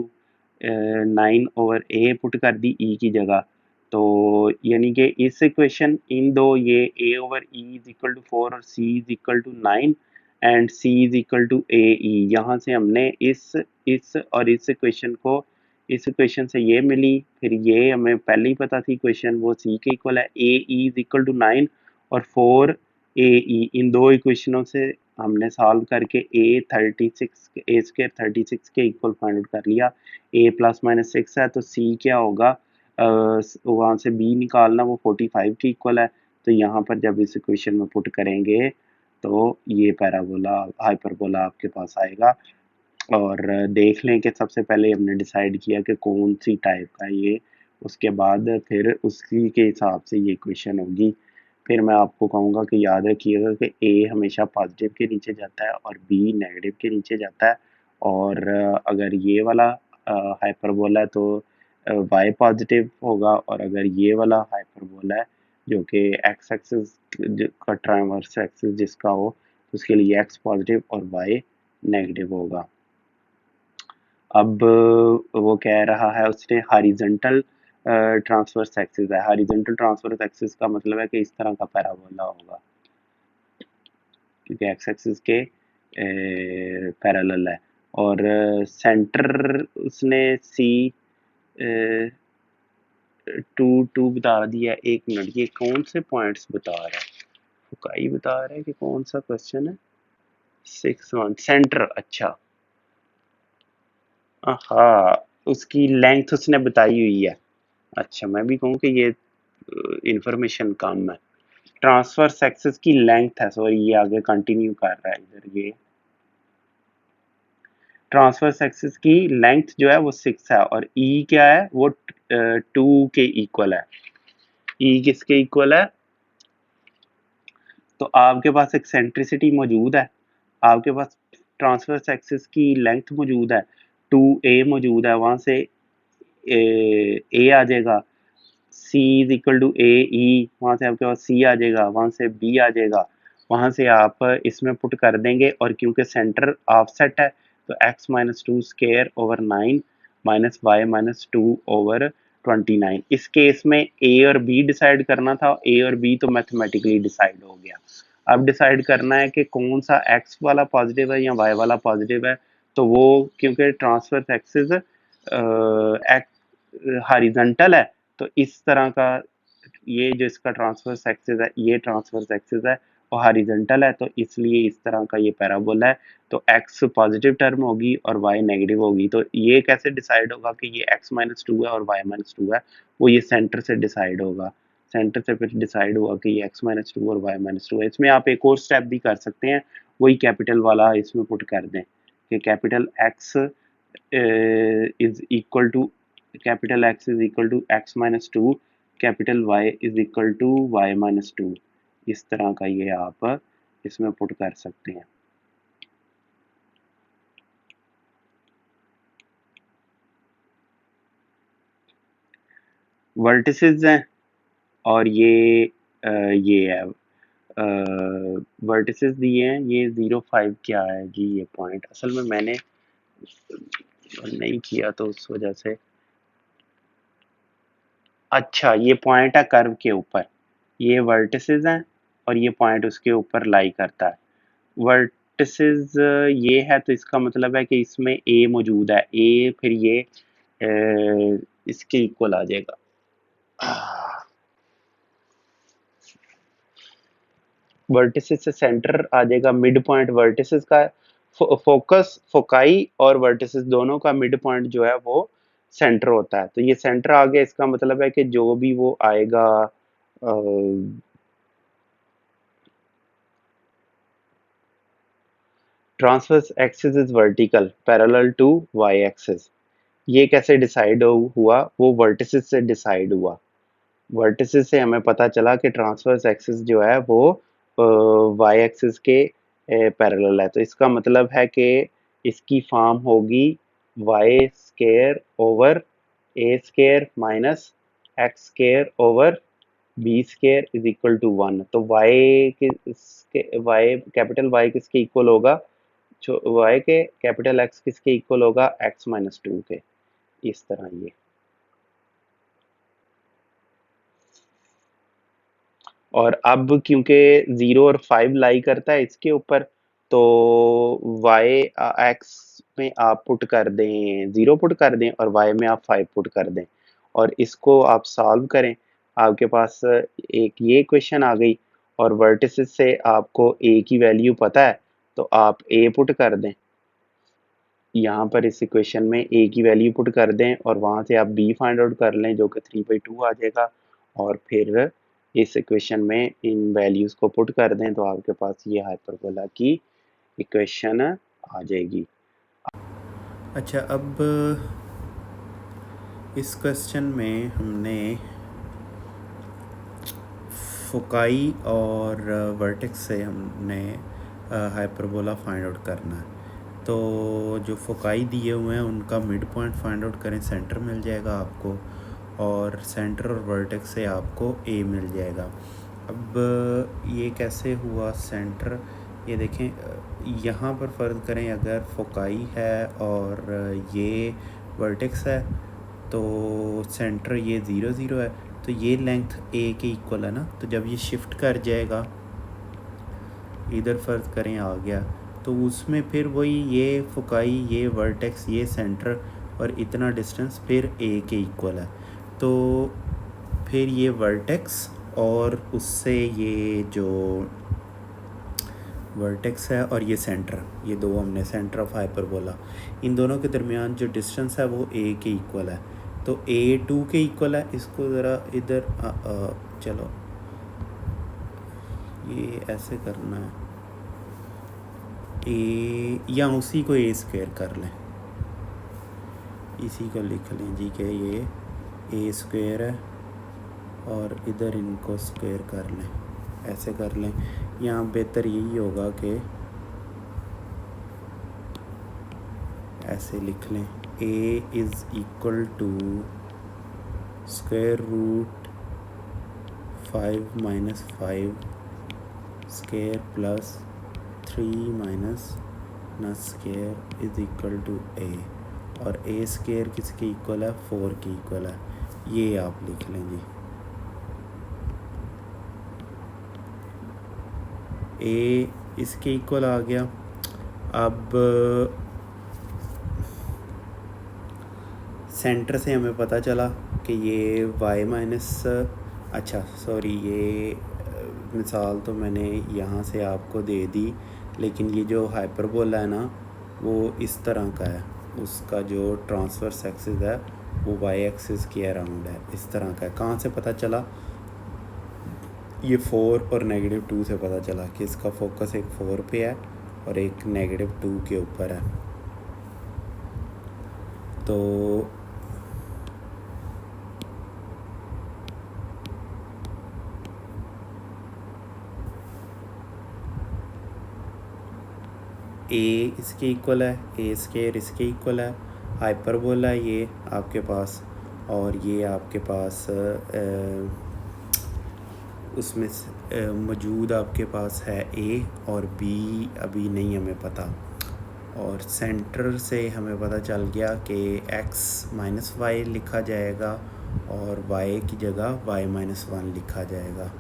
9 ओवर ए पुट कर दी ई की जगह, तो यानी कि इस इक्वेशन इन दो, ये A over E is equal to 4 और C is equal to 9 and C is equal to A E, यहाँ से हमने इस और इस इक्वेशन को, इस इक्वेशन से ये मिली, फिर ये हमें पहले ही पता थी इक्वेशन, वो सी के इक्वल है, ए ई इज इक्वल टू 9, और 4AE, इन दो इक्वेशनों से हमने सॉल्व करके ए स्क्वायर 36 के इक्वल फाइंड आउट कर लिया। ए प्लस माइनस 6 है तो सी क्या होगा, वहाँ से बी निकालना, वो 45 के इक्वल है। तो यहाँ पर जब इस इक्वेशन में पुट करेंगे तो ये पैराबोला हाइपरबोला आपके पास आएगा। और देख लें कि सबसे पहले हमने डिसाइड किया कि कौन सी टाइप का ये, उसके बाद फिर उसी के हिसाब से ये इक्वेशन होगी। फिर मैं आपको कहूँगा कि याद रखिएगा कि ए हमेशा पॉजिटिव के नीचे जाता है और बी नेगेटिव के नीचे जाता है। और अगर ये वाला हाइपरबोला है तो वाई पॉजिटिव होगा, और अगर ये वाला हाइपरबोला है जो कि एक्स एक्सिस का ट्रांसवर्स एक्सिस जिसका हो, तो उसके लिए एक्स पॉजिटिव और वाई नेगेटिव होगा। अब वो कह रहा है उसने हॉरिजॉन्टल ट्रांसवर्स एक्सिस है। हॉरिजॉन्टल ट्रांसवर्स एक्सिस का मतलब है कि इस तरह का पैराबोला होगा, क्योंकि एक्स एक्सिस के पैरेलल है। और सेंटर उसने सी टू टू बता दिया। एक मिनट, ये कौन से पॉइंट्स बता रहा है, फुकाई बता रहा है कि कौन सा क्वेश्चन है? 6-1 सेंटर, अच्छा हाँ, उसकी लेंथ उसने बताई हुई है। अच्छा, मैं भी कहूँ कि ये इंफॉर्मेशन कम है। ट्रांसवर्स एक्सिस की लेंथ है, सॉरी ये आगे कंटिन्यू कर रहा है इधर। ये ट्रांसवर्स एक्सिस की लेंथ जो है वो 6 है, और ई क्या है, वो 2 के इक्वल है। ई किसके इक्वल है? तो आपके पास एक्सेंट्रिसिटी मौजूद है, आपके पास ट्रांसवर्स एक्सिस की लेंथ मौजूद है, 2a मौजूद है, वहां से ए आ जाएगा, सी इज इक्वल टू ए ई, वहां से आपके पास सी आ जाएगा, वहां से बी आ जाएगा, वहां से आप इसमें पुट कर देंगे। और क्योंकि सेंटर ऑफसेट है तो x minus two square over 9 minus Y minus two over 29। इस केस में ए और बी डिसाइड करना था, ए और बी तो मैथमेटिकली डिसाइड हो गया। अब डिसाइड करना है कि कौन सा x वाला पॉजिटिव है या y वाला पॉजिटिव है। तो वो क्योंकि ट्रांसफर एक्सिस हॉरिजॉन्टल है, तो इस तरह का ये जो इसका ट्रांसवर्स एक्सिस है, ये ट्रांसवर्स एक्सिस है और हॉरिजॉन्टल है, तो इसलिए इस तरह का ये पैराबोला है। तो x पॉजिटिव टर्म होगी और y नेगेटिव होगी। तो ये कैसे डिसाइड होगा कि ये x माइनस टू है और y माइनस टू है? वो ये सेंटर से डिसाइड होगा। सेंटर से फिर डिसाइड हुआ कि ये x माइनस टू और y माइनस टू है। इसमें आप एक और स्टेप भी कर सकते हैं, वही कैपिटल वाला इसमें पुट कर दें कि capital x is equal to capital X is equal to x minus two, capital Y is equal to y minus two. इस तरह का ये आप इसमें पुट कर सकते हैं। वर्टिसेस हैं और ये है वर्टिसेस दिए हैं। ये 0.5 क्या है जी? ये पॉइंट असल में मैंने नहीं किया तो उस वजह से। अच्छा, ये पॉइंट है कर्व के ऊपर, ये वर्टिसेस हैं और ये पॉइंट उसके ऊपर लाई करता है। वर्टिसेस ये है, तो इसका मतलब है कि इसमें ए मौजूद है, ए फिर ये इसके इक्वल आ जाएगा। वर्टिसेस से सेंटर आ जाएगा, मिड पॉइंट वर्टिसेस का फोकस फोकाई और वर्टिसेस दोनों का मिड पॉइंट जो है वो सेंटर होता है। तो ये सेंटर आ गया, इसका मतलब है कि जो भी वो आएगा transverse axis is vertical parallel to Y axis. ये कैसे डिसाइड हुआ? वो वर्टिसेस से डिसाइड हुआ। वर्टिसेस से हमें पता चला कि ट्रांसवर्स एक्सिस जो है वो वाई एक्सिस के पैरेलल है। तो इसका मतलब है कि इसकी फॉर्म होगी Y square over A square minus X square over B square is equal to 1। तो वाई कैपिटल वाई किसके इक्वल होगा? वाई के कैपिटल एक्स किसके इक्वल होगा? एक्स माइनस टू के। इस तरह ये। और अब क्योंकि 0 और 5 लाई करता है इसके ऊपर, तो y x में आप पुट कर दें 0 पुट कर दें और y में आप 5 पुट कर दें और इसको आप सॉल्व करें। आपके पास एक ये क्वेश्चन आ गई और वर्टिसेस से आपको ए की वैल्यू पता है तो आप ए पुट कर दें, यहाँ पर इस इक्वेशन में ए की वैल्यू पुट कर दें और वहाँ से आप बी फाइंड आउट कर लें जो कि 3/2 आ जाएगा, और फिर इस इक्वेशन में इन वैल्यूज़ को पुट कर दें तो आपके पास ये हाइपरबोला की इक्वेशन आ जाएगी। अच्छा, अब इस क्वेश्चन में हमने फोकाई और वर्टेक्स से हमने हाइपरबोला फाइंड आउट करना है। तो जो फोकाई दिए हुए हैं उनका मिड पॉइंट फाइंड आउट करें, सेंटर मिल जाएगा आपको, और सेंटर और वर्टेक्स से आपको ए मिल जाएगा। अब ये कैसे हुआ सेंटर, ये देखें, यहाँ पर फ़र्ज़ करें अगर फोकाई है और ये वर्टेक्स है तो सेंटर ये 0 0 है, तो ये लेंथ ए के इक्वल है ना। तो जब ये शिफ्ट कर जाएगा, इधर फ़र्ज़ करें आ गया, तो उसमें फिर वही ये फोकाई, ये वर्टेक्स, ये सेंटर और इतना डिस्टेंस फिर ए के इक्वल है। तो फिर ये वर्टेक्स और उससे ये जो वर्टेक्स है और ये सेंटर, ये दो हमने सेंटर ऑफ हाइपरबोला, इन दोनों के दरमियान जो डिस्टेंस है वो ए के इक्वल है। तो ए 2 के इक्वल है। इसको ज़रा इधर चलो ये ऐसे करना है, ए या उसी को ए स्क्वायर कर लें, इसी को लिख लें जी कि ये ए स्क्वायर है और इधर इनको स्क्वायर कर लें, ऐसे कर लें। यहाँ बेहतर यही होगा कि ऐसे लिख लें, A is equal to square root 5 - 5 square plus 3 minus न square is equal to A, और ए स्क्वायर किसके इक्वल है, 4 के इक्वल है। ये आप लिख लें जी, ए इसके इक्वल आ गया। अब सेंटर से हमें पता चला कि ये y माइनस, अच्छा सॉरी, ये मिसाल तो मैंने यहाँ से आपको दे दी, लेकिन ये जो हाइपरबोला है ना वो इस तरह का है, उसका जो ट्रांसवर्स एक्सिस है वो y एक्सिस के अराउंड है, इस तरह का है। कहाँ से पता चला, ये 4 और -2 से पता चला कि इसका फोकस एक 4 पे है और एक -2 के ऊपर है। तो ए इसके इक्वल है, ए स्क्वायर इसके इक्वल है, हाइपरबोला ये आपके पास, और ये आपके पास उसमें मौजूद आपके पास है ए, और बी अभी नहीं हमें पता। और सेंटर से हमें पता चल गया कि x - y लिखा जाएगा और y की जगह y - 1 लिखा जाएगा।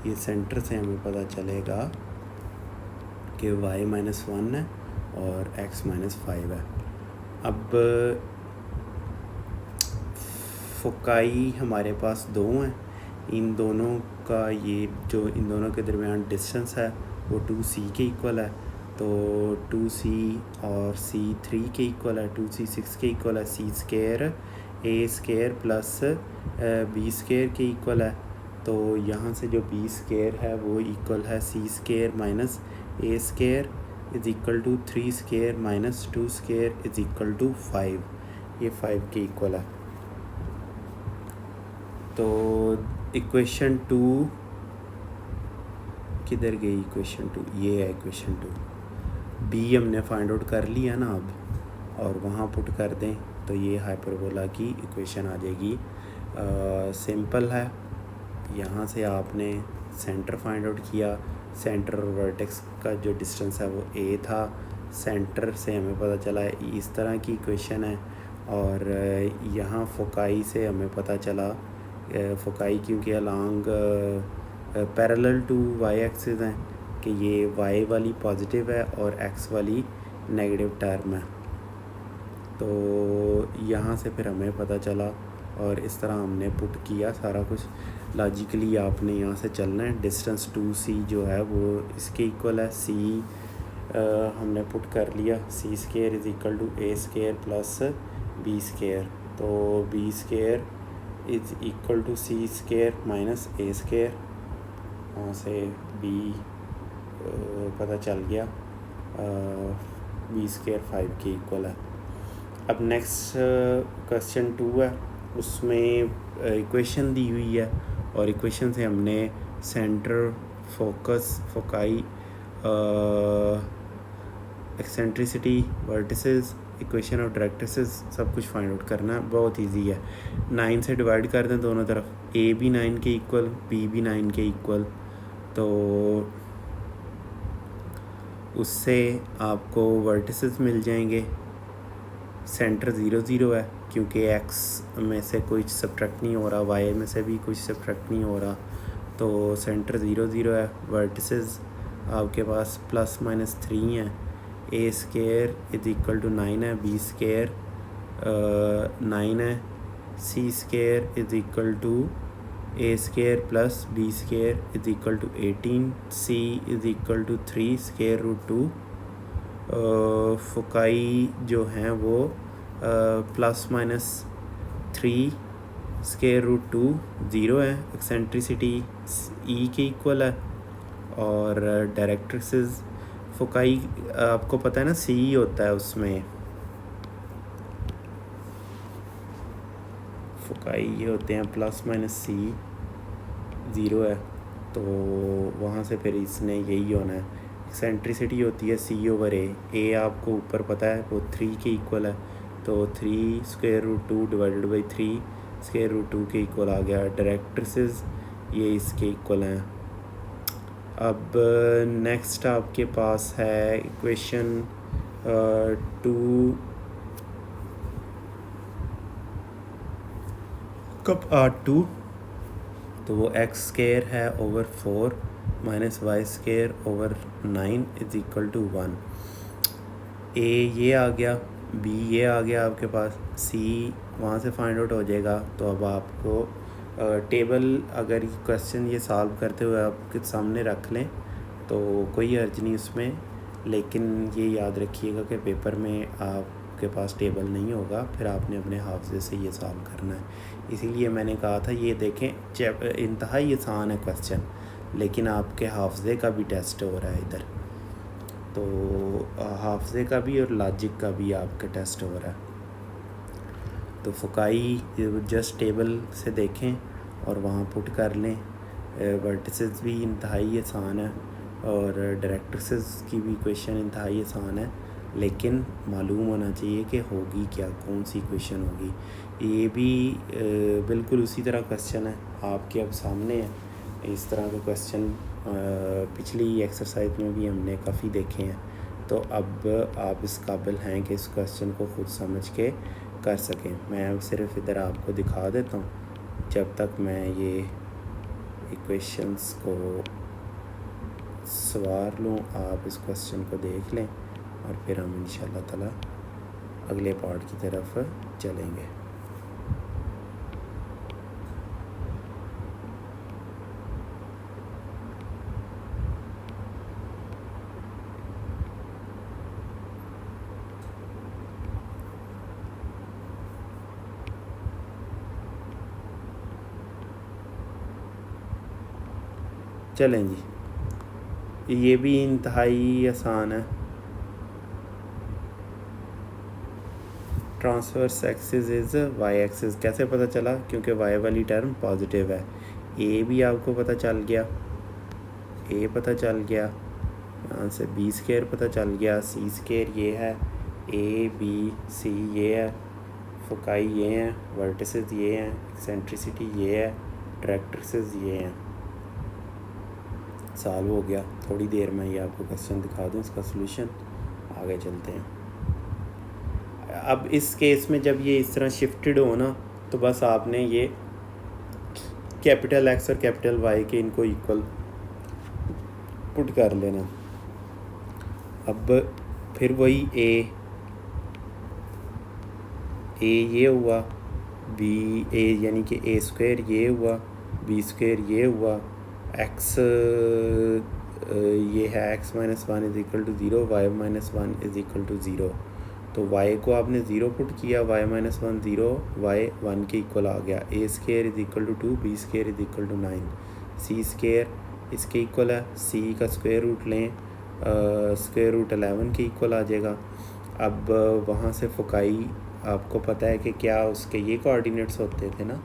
ये सेंटर से हमें पता चलेगा कि y - 1 है और x - 5 है। अब फोकाई हमारे पास दो हैं, इन दोनों का ये जो इन दोनों के दरमियान डिस्टेंस है वो 2c के इक्वल है। तो 2c और c 3 के इक्वल है, 2c 6 के इक्वल है, c square a square plus b square के इक्वल है। तो यहाँ से जो b स्क्वायर है वो इक्वल है c square minus a square is equal to 3 square minus 2 square is equal to 5, ये 5 के इक्वल है। तो इक्वेशन 2 किधर गई, इक्वेशन 2 ये है, इक्वेशन 2 बी हमने फाइंड आउट कर लिया ना अब, और वहाँ पुट कर दें तो ये हाइपरबोला की इक्वेशन आ जाएगी। सिंपल है, यहाँ से आपने सेंटर फाइंड आउट किया, सेंटर और वर्टेक्स का जो डिस्टेंस है वो ए था, सेंटर से हमें पता चला इस तरह की इक्वेशन है, और यहाँ फोकाई से हमें पता चला, फोकाई क्योंकि along parallel to Y axis हैं, कि ये वाई वाली पॉजिटिव है और एक्स वाली नेगेटिव टर्म है। तो यहाँ से फिर हमें पता चला और इस तरह हमने पुट किया सारा कुछ। लॉजिकली आपने यहाँ से चलना है। डिस्टेंस 2c जो है वो इसके इक्वल है। c हमने पुट कर लिया, c square is equal to a square plus b square. तो b square is equal to c square minus a square. वहाँ से b पता चल गया, b स्क्वायर 5 के इक्वल है। अब नेक्स्ट क्वेश्चन 2 है, उसमें इक्वेशन दी हुई है और इक्वेशन से हमने centre, focus, foci, eccentricity, vertices, equation of directrices सब कुछ फाइंड आउट करना है। बहुत इजी है। 9 से डिवाइड कर दें दोनों तरफ, a भी 9 के इक्वल, b भी 9 के इक्वल, तो उससे आपको वर्टिसेस मिल जाएंगे। सेंटर 0 0 है क्योंकि x में से कुछ सब्ट्रैक्ट नहीं हो रहा, y में से भी कुछ सब्ट्रैक्ट नहीं हो रहा, तो सेंटर 0 0 है। वर्टिसेस आपके पास प्लस माइनस 3 है। a square is equal to 9 है, b स्क्वायर 9 है, c square is equal to a square plus b square is equal to 18, c is equal to 3 square root 2। Foci जो हैं वो plus minus 3 square root 2 zero है। Eccentricity e के equal है और directrices foci आपको पता है ना c होता है, उसमें फोकाई ये होते हैं प्लस माइनस c, ज़ीरो है तो वहाँ से फिर इसने यही होना है। एक्सेंट्रिसिटी होती है c ओवर a आपको ऊपर पता है वो 3 के इक्वल है, तो 3 square root 2 divided by 3 square root 2 के इक्वल आ गया। डायरेक्ट्रिसेस ये इसके इक्वल हैं। अब नेक्स्ट आपके पास है इक्वेशन 2 कब 2, तो वो x स्क्वायर है over 4 minus y square over 9 is equal to 1। a ये आ गया, b ये आ गया आपके पास, c वहाँ से फाइंड आउट हो जाएगा। तो अब आपको टेबल अगर क्वेश्चन ये सॉल्व करते हुए आपके सामने रख लें तो कोई अर्ज नहीं उसमें, लेकिन ये याद रखिएगा कि पेपर में आपके पास टेबल नहीं होगा, फिर आपने अपने हाफजे से ये सॉल्व करना है। इसीलिए मैंने कहा था ये देखें इंतहाई आसान है क्वेश्चन, लेकिन आपके हाफजे का भी टेस्ट हो रहा है इधर, तो हाफजे का भी और लॉजिक का भी आपका टेस्ट हो रहा है। तो फोकाई जस्ट टेबल से देखें और वहाँ पुट कर लें। वर्टिसेस भी इंतहाई आसान है और डायरेक्ट्रिसेस की भी इक्वेशन इंतहाई आसान है, लेकिन मालूम होना चाहिए कि होगी क्या, कौन सी इक्वेशन होगी। ये भी बिल्कुल उसी तरह क्वेश्चन है आपके अब सामने है। इस तरह के क्वेश्चन पिछली एक्सरसाइज में भी हमने काफ़ी देखे हैं, तो अब आप इस काबिल हैं कि इस क्वेश्चन को ख़ुद समझ के कर सकें। मैं अब सिर्फ इधर आपको दिखा देता हूँ जब तक मैं ये इक्वेशंस को सवार लूँ। आप इस क्वेश्चन को देख लें और फिर हम इंशाल्लाह ताला अगले पार्ट की तरफ चलेंगे। चलें जी, ये भी इंतहाई आसान है। Transverse axis is why axis कैसे पता चला? क्योंकि वाई वाली टर्म पॉजिटिव है। ए भी आपको पता चल गया, ए पता चल गया, यहाँ से बी स्क्वायर पता चल गया, सी स्क्वायर ये है, ए बी सी ये है, फोकाई ये हैं, वर्टिसेस ये हैं, एक्सेंट्रिसिटी ये है, डायरेक्ट्रिसेस ये हैं। सॉल्व हो गया। थोड़ी देर में ये आपको क्वेश्चन दिखा दूँ इसका सॉल्यूशन, आगे चलते हैं। अब इस केस में जब ये इस तरह शिफ्टेड हो ना, तो बस आपने ये कैपिटल एक्स और कैपिटल वाई के इनको इक्वल पुट कर लेना। अब फिर वही ए ए ये हुआ, बी ए यानी कि ए स्क्वायर ये हुआ, बी स्क्वायर ये हुआ, एक्स ये है X minus one is equal to zero, Y minus one is equal to zero. तो वाई को आपने ज़ीरो पुट किया, Y minus one zero, Y one के इक्वल आ गया। A square is equal to two, B square is equal to nine, C square इसके equal है, C का स्क्वायर रूट लें, स्क्वायर रूट 11 के इक्वल आ जाएगा। अब वहाँ से फोकाई आपको पता है कि क्या उसके ये कोऑर्डिनेट्स होते थे ना,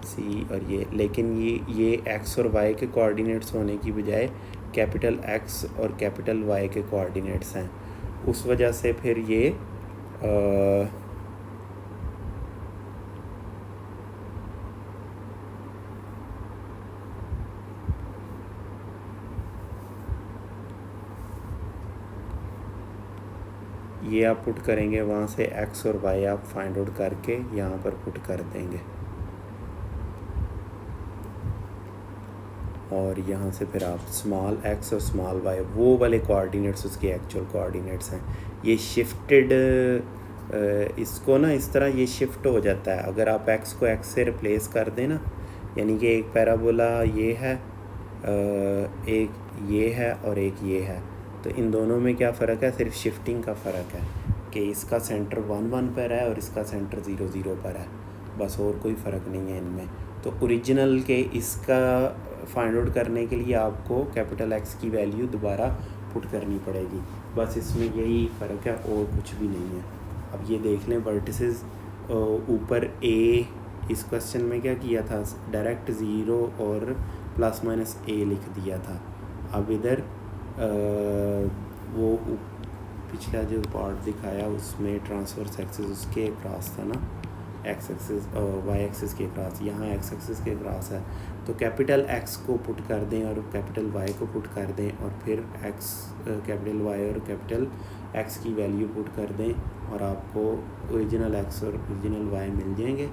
सी और ये, लेकिन ये एक्स और वाई के कोऑर्डिनेट्स होने की बजाय कैपिटल एक्स और कैपिटल वाई के कोऑर्डिनेट्स हैं। उस वजह से फिर ये ये आप पुट करेंगे, वहाँ से एक्स और वाई आप फाइंड आउट करके यहाँ पर पुट कर देंगे, और यहाँ से फिर आप स्मॉल एक्स और स्मॉल वाई वो वाले कोऑर्डिनेट्स उसके एक्चुअल कोऑर्डिनेट्स हैं। ये शिफ्टेड इसको ना इस तरह ये शिफ्ट हो जाता है। अगर आप एक्स को एक्स से रिप्लेस कर दें ना, यानी कि एक पैराबोला ये है, एक ये है और एक ये है, तो इन दोनों में क्या फ़र्क है, सिर्फ शिफ्टिंग का फ़र्क है कि इसका सेंटर 1 1 पर है और इसका सेंटर 0 0 पर है, बस और कोई फ़र्क नहीं है इनमें। तो ओरिजिनल के इसका फाइंड आउट करने के लिए आपको कैपिटल एक्स की वैल्यू दोबारा पुट करनी पड़ेगी, बस इसमें यही फ़र्क है और कुछ भी नहीं है। अब ये देख लें वर्टिसेस ऊपर ए, इस क्वेश्चन में क्या किया था, डायरेक्ट ज़ीरो और प्लस माइनस ए लिख दिया था। अब इधर वो पिछला जो पार्ट दिखाया उसमें ट्रांसवर्स एक्सिस उसके क्रॉस था ना, एक्स एक्सिस वाई एक्सिस के क्रॉस, यहाँ एक्स एक्सिस के क्रॉस है, तो कैपिटल एक्स को पुट कर दें और कैपिटल वाई को पुट कर दें और फिर एक्स कैपिटल वाई और कैपिटल एक्स की वैल्यू पुट कर दें और आपको ओरिजिनल एक्स और ओरिजिनल वाई मिल जाएंगे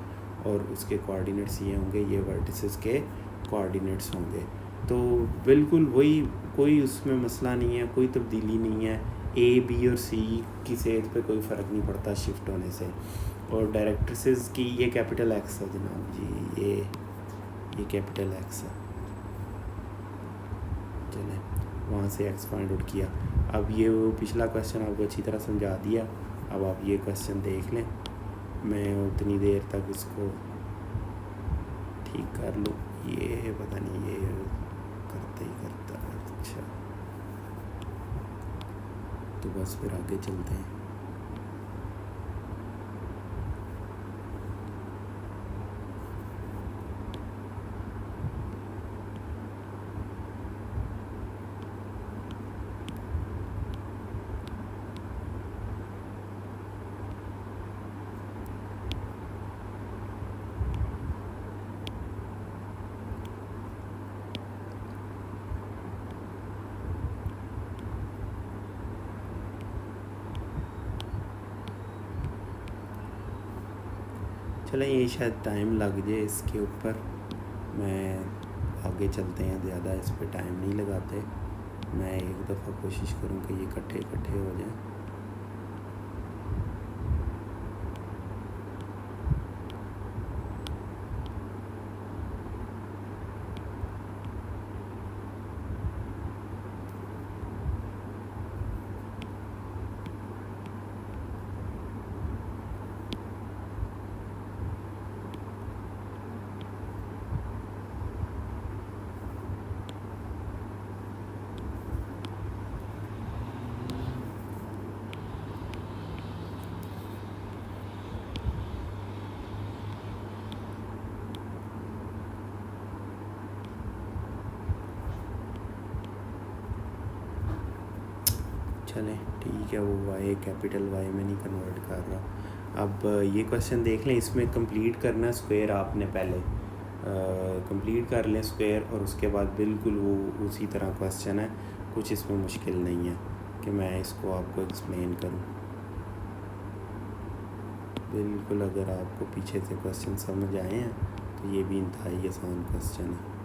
और उसके कोऑर्डिनेट्स ये होंगे, ये वर्टिसेस के कोऑर्डिनेट्स होंगे। तो बिल्कुल वही, कोई उसमें मसला नहीं है, कोई तब्दीली नहीं है। ए बी और सी की सेहत पे कोई फ़र्क नहीं पड़ता शिफ्ट होने से। और डायरेक्ट्रिसेस की ये कैपिटल एक्स है जनाब जी, ये कैपिटल एक्स है। चलें, वहाँ से एक्स फाइंड आउट किया। अब ये वो पिछला क्वेश्चन आपको अच्छी तरह समझा दिया, अब आप ये क्वेश्चन देख लें, मैं उतनी देर तक इसको ठीक कर लूँ। ये पता नहीं ये करता ही करता, अच्छा तो बस फिर आगे चलते हैं। चलें, ये शायद टाइम लग जाए इसके ऊपर, मैं आगे चलते हैं, ज़्यादा इस पर टाइम नहीं लगाते। मैं एक दफ़ा कोशिश करूँ कि ये इकट्ठे हो जाएं। चलें ठीक है, वो वाई कैपिटल वाई में नहीं कन्वर्ट कर रहा। अब ये क्वेश्चन देख लें, इसमें कंप्लीट करना स्क्वायर आपने पहले कंप्लीट कर लें स्क्वायर, और उसके बाद बिल्कुल वो उसी तरह क्वेश्चन है, कुछ इसमें मुश्किल नहीं है कि मैं इसको आपको एक्सप्लेन करूं। बिल्कुल अगर आपको पीछे से क्वेश्चन समझ आए हैं तो ये भी इंतहाई आसान क्वेश्चन है।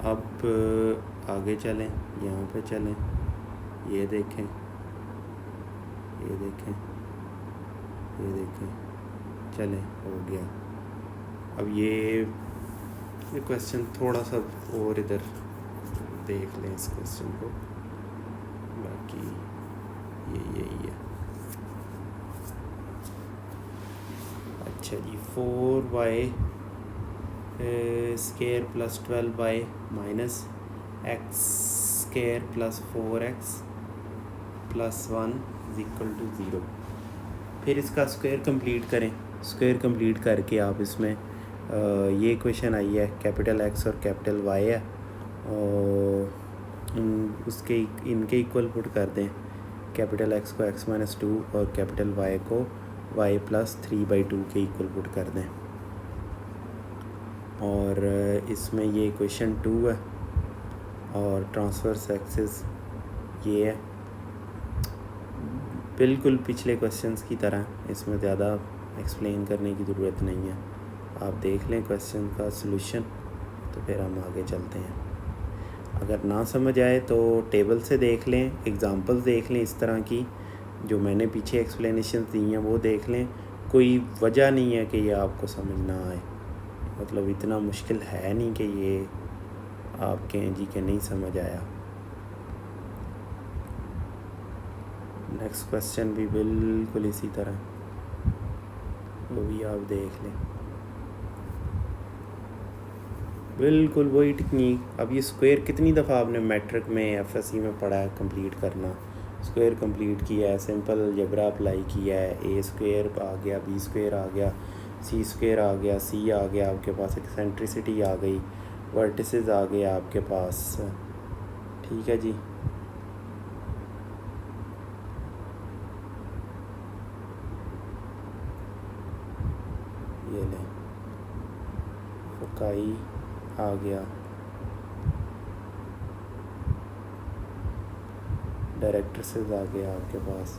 अब आगे चलें, यहाँ पे चलें, ये देखें, ये देखें, चलें हो गया। अब ये क्वेश्चन थोड़ा सा और इधर देख लें इस क्वेश्चन को, बाकी ये यही है। अच्छा जी, 4y square plus 12y minus x square plus 4x plus 1 is equal to 0। फिर इसका स्क्वायर कंप्लीट करें। स्क्वायर कंप्लीट करके आप इसमें ये इक्वेशन आई है, कैपिटल X और कैपिटल Y है, और उसके इनके इक्वल पुट कर दें। कैपिटल X को x-2 और कैपिटल Y को y प्लस 3/2 के इक्वल पुट कर दें। और इसमें ये इक्वेशन 2 है और ट्रांसवर्स एक्सिस ये है, बिल्कुल पिछले क्वेश्चंस की तरह। इसमें ज़्यादा एक्सप्लेन करने की ज़रूरत नहीं है, आप देख लें क्वेश्चन का सलूशन, तो फिर हम आगे चलते हैं। अगर ना समझ आए तो टेबल से देख लें, एग्ज़ाम्पल्स देख लें इस तरह की जो मैंने पीछे एक्सप्लेनेशन दी हैं वो देख लें। कोई वजह नहीं है कि ये आपको समझ ना आए, मतलब इतना मुश्किल है नहीं कि ये आप कहें जी कि नहीं समझ आया। नेक्स्ट क्वेश्चन भी बिल्कुल इसी तरह, वो भी आप देख लें, बिल्कुल वही टेक्निक। अब ये स्क्वायर कितनी दफ़ा आपने मैट्रिक में एफएससी में पढ़ा है, कंप्लीट करना। स्क्वायर कंप्लीट किया है, सिंपल अलजेब्रा अप्लाई किया है, ए स्क्वायर आ गया, बी स्क्वायर आ गया, सी स्क्वायर आ गया, सी आ गया, आपके पास एक्सेंट्रिसिटी आ गई, वर्टिसेस आ गए आपके पास। ठीक है जी, ये लें, फोकाई आ गया, डायरेक्ट्रिसेस आ गया आपके पास,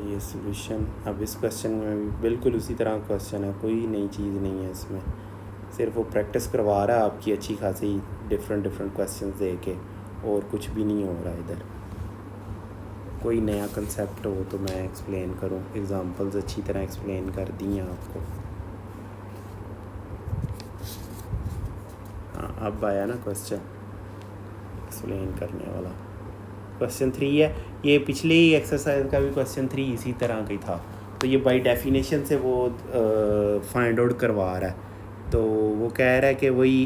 ये सॉल्यूशन। अब इस क्वेश्चन में भी बिल्कुल उसी तरह क्वेश्चन है, कोई नई चीज़ नहीं है इसमें, सिर्फ वो प्रैक्टिस करवा रहा है आपकी अच्छी खासी डिफरेंट क्वेश्चन दे के, और कुछ भी नहीं हो रहा इधर। कोई नया कंसेप्ट हो तो मैं एक्सप्लेन करूं, एग्जांपल्स अच्छी तरह एक्सप्लेन कर दी हैं आपको। हाँ, अब आया ना क्वेश्चन एक्सप्लेन करने वाला। क्वेश्चन 3 है, ये पिछले ही एक्सरसाइज का भी क्वेश्चन 3 इसी तरह का ही था, तो ये बाय डेफिनेशन से वो फाइंड आउट करवा रहा है। तो वो कह रहा है कि वही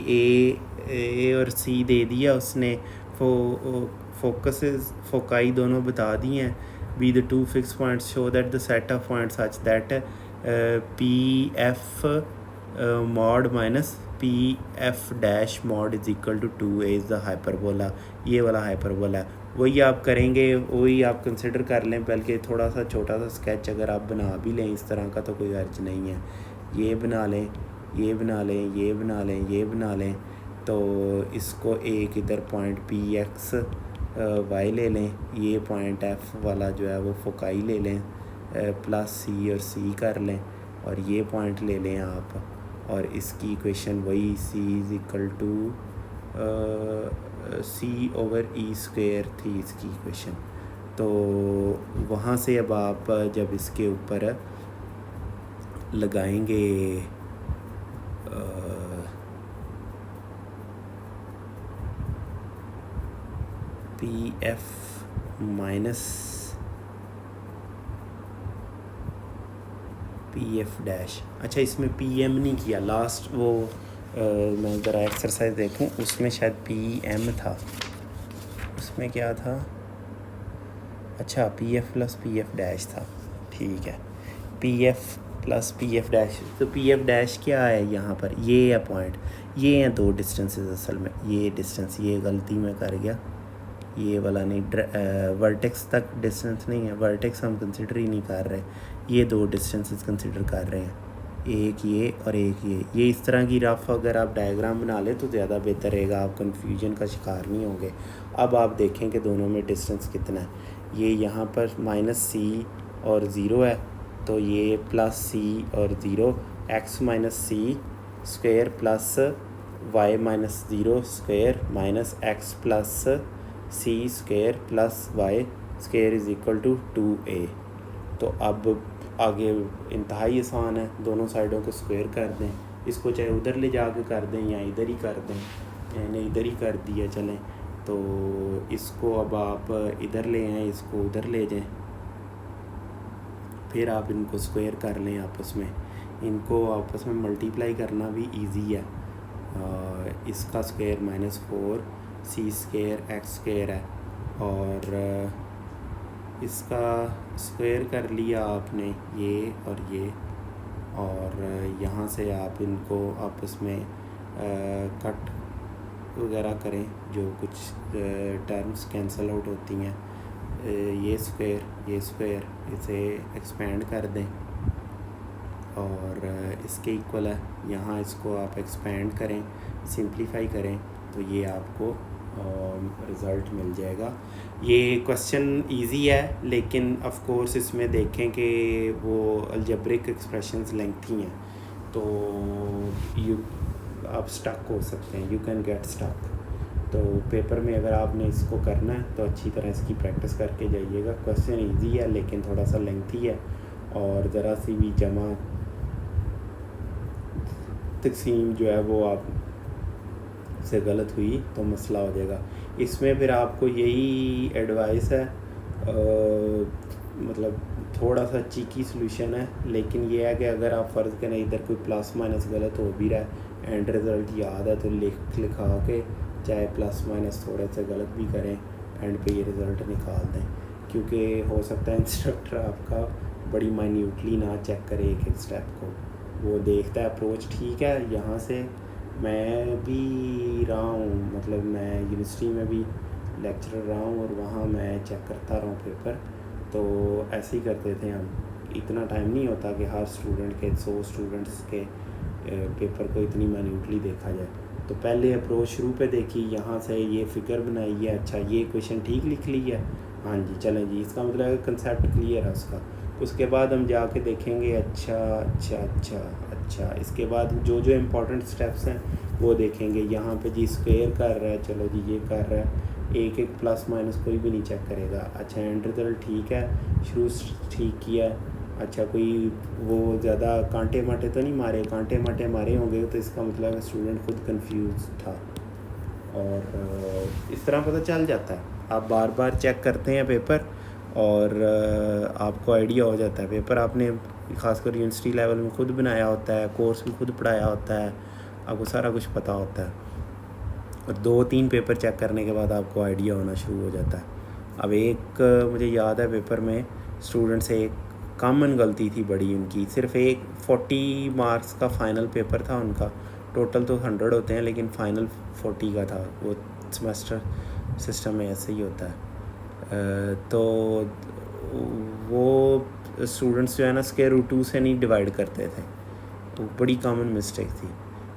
ए और सी दे दिया उसने, फोकाई दोनों बता दिए हैं। Be the two fix points show that the set of points such that P F mod minus P F dash mod is equal to 2a is the hyperbola. ये वाला हाइपरबोला है, वही आप करेंगे, वही आप कंसिडर कर लें। बल्कि थोड़ा सा छोटा सा स्केच अगर आप बना भी लें इस तरह का तो कोई अर्ज नहीं है। ये बना लें, ये बना लें, ये बना लें, ये बना लें, तो इसको एक इधर पॉइंट पी एक्स वाई ले लें, ये पॉइंट एफ वाला जो है वो फोकाई ले लें, प्लस सी और सी कर लें, और ये पॉइंट ले लें आप, और इसकी इक्वेशन वही C is equal to C over E square थी इसकी इक्वेशन। तो वहाँ से अब आप जब इसके ऊपर लगाएंगे P F minus P F dash, अच्छा इसमें पी एम नहीं किया, लास्ट वो मैं ज़रा एक्सरसाइज देखूं, उसमें शायद पी एम था, उसमें क्या था, अच्छा P F plus P F dash था। ठीक है, P F plus P F dash, तो पी एफ डैश क्या है यहाँ पर, ये है पॉइंट, ये हैं दो डिस्टेंसेस असल में, ये डिस्टेंस, ये गलती मैं कर गया, ये वाला नहीं, वर्टेक्स तक डिस्टेंस नहीं है, वर्टेक्स हम कंसिडर ही नहीं कर रहे, ये दो डिस्टेंसेस कंसिडर कर रहे हैं, एक ये और एक ये इस तरह की रफ अगर आप डायग्राम बना लें तो ज़्यादा बेहतर रहेगा, आप कन्फ्यूजन का शिकार नहीं होंगे। अब आप देखें कि दोनों में डिस्टेंस कितना है, ये यहाँ पर -c और 0 है, तो ये प्लस सी और zero, x minus c square plus y minus zero square minus x plus c square plus y square is equal to 2a। तो अब आगे इंतहाई आसान है, दोनों साइडों को स्क्वायर कर दें, इसको चाहे उधर ले जाके कर दें या इधर ही कर दें, मैंने इधर ही कर दिया चलें। तो इसको अब आप इधर ले आएँ, इसको उधर ले जाएं, फिर आप इनको स्क्वायर कर लें आपस में, इनको आपस में मल्टीप्लाई करना भी इजी है। इसका स्क्वायर -4 सी स्क्वायर एक्स स्क्वायर है, और इसका स्क्वायर कर लिया आपने ये और यहाँ से आप इनको आपस में कट वगैरह करें, जो कुछ टर्म्स कैंसिल आउट होती हैं, ये स्क्वायर इसे एक्सपेंड कर दें और इसके इक्वल है, यहाँ इसको आप एक्सपेंड करें, सिंप्लीफाई करें, तो ये आपको रिज़ल्ट मिल जाएगा। ये क्वेश्चन इजी है, लेकिन ऑफ कोर्स इसमें देखें कि वो अलजेब्रिक एक्सप्रेशंस लेंथी हैं, तो आप स्टक हो सकते हैं, यू कैन गेट स्टक। तो पेपर में अगर आपने इसको करना है तो अच्छी तरह इसकी प्रैक्टिस करके जाइएगा। क्वेश्चन इजी है लेकिन थोड़ा सा लेंथी है, और ज़रा सी भी जमा तकसीम जो है वो आप से गलत हुई तो मसला हो जाएगा। इसमें फिर आपको यही एडवाइस है, मतलब थोड़ा सा चीकी सॉल्यूशन है, लेकिन ये है कि अगर आप फ़र्ज़ करें इधर कोई प्लस माइनस गलत हो भी रहा है, एंड रिज़ल्ट याद है तो लिखा के चाहे प्लस माइनस थोड़े से गलत भी करें, एंड पे ये रिज़ल्ट निकाल दें, क्योंकि हो सकता है इंस्ट्रक्टर आपका बड़ी माइन्यूटली ना चेक करे एक एक स्टेप को, वो देखता है अप्रोच ठीक है। यहाँ से मैं भी रहा हूँ, मतलब मैं यूनिवर्सिटी में भी लेक्चरर रहा हूँ और वहाँ मैं चेक करता रहा हूँ पेपर, तो ऐसे ही करते थे हम। इतना टाइम नहीं होता कि हर स्टूडेंट के 100 स्टूडेंट्स के पेपर को इतनी माइन्यूटली देखा जाए। तो पहले अप्रोच शुरू पे देखी, यहाँ से ये फ़िगर बनाई है, अच्छा ये क्वेश्चन ठीक लिख ली है, हाँ जी चलें जी, इसका मतलब है कंसेप्ट क्लियर है उसका। उसके बाद हम जाके देखेंगे अच्छा, इसके बाद जो जो इम्पोर्टेंट स्टेप्स हैं वो देखेंगे। यहाँ पे जी स्क्वायर कर रहा है, चलो जी ये कर रहा है, एक प्लस माइनस कोई भी नहीं चेक करेगा। अच्छा एंड रिजल्ट ठीक है, शुरू ठीक किया है, अच्छा कोई वो ज़्यादा कांटे माटे तो नहीं मारे, कांटे माटे मारे होंगे तो इसका मतलब स्टूडेंट खुद कंफ्यूज था, और इस तरह पता चल जाता है। आप बार बार चेक करते हैं पेपर और आपको आइडिया हो जाता है। पेपर आपने ख़ासकर यूनिवर्सिटी लेवल में खुद बनाया होता है, कोर्स भी खुद पढ़ाया होता है, आपको सारा कुछ पता होता है, और 2-3 पेपर चेक करने के बाद आपको आइडिया होना शुरू हो जाता है। अब एक मुझे याद है पेपर में स्टूडेंट से एक कॉमन गलती थी बड़ी उनकी, सिर्फ एक 40 मार्क्स का फ़ाइनल पेपर था उनका, टोटल तो 100 होते हैं लेकिन फ़ाइनल 40 का था, वो सेमेस्टर सिस्टम में ऐसे ही होता है। तो वो स्टूडेंट्स जो है ना स्क्वायर रूट 2 से नहीं डिवाइड करते थे, तो बड़ी कॉमन मिस्टेक थी।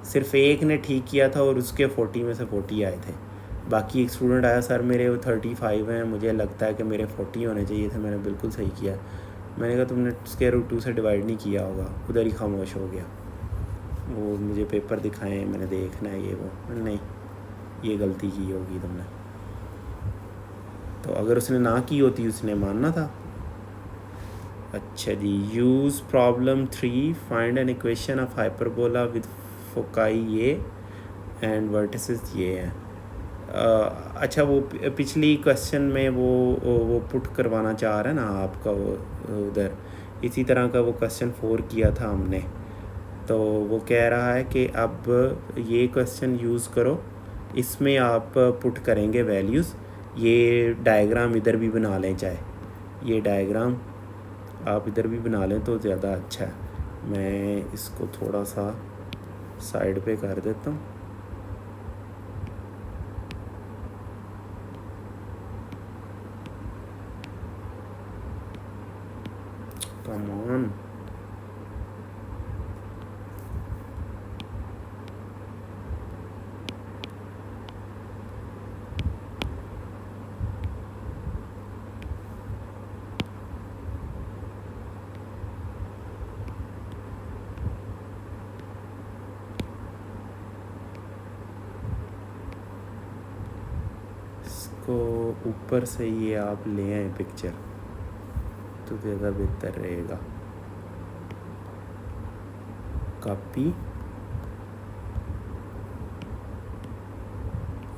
सिर्फ एक ने ठीक किया था और उसके 40 में से 40 आए थे। बाकी एक स्टूडेंट आया, सर मेरे वो 35 हैं, मुझे लगता है कि मेरे 40 होने चाहिए थे, मैंने बिल्कुल सही किया। मैंने कहा तुमने स्क्वायर रूट 2 से डिवाइड नहीं किया होगा, उधर ही खामोश हो गया। वो मुझे पेपर दिखाएं, मैंने देखना है ये वो, नहीं ये गलती की होगी तुमने। तो अगर उसने ना की होती उसने मानना था। अच्छा जी, use problem 3, find an equation of hyperbola with foci ये एंड वर्टिसेस ये है। अच्छा वो पिछली क्वेश्चन में वो पुट करवाना चाह रहा है ना आपका, वो उधर इसी तरह का वो क्वेश्चन 4 किया था हमने, तो वो कह रहा है कि अब ये क्वेश्चन यूज़ करो, इसमें आप पुट करेंगे वैल्यूज़। ये डायग्राम इधर भी बना लें, चाहे ये डायग्राम आप इधर भी बना लें तो ज़्यादा अच्छा है। मैं इसको थोड़ा सा साइड पे कर देता हूँ। कम ऑन, इसको ऊपर से ये आप ले आए पिक्चर तो ज़्यादा बेहतर रहेगा। कॉपी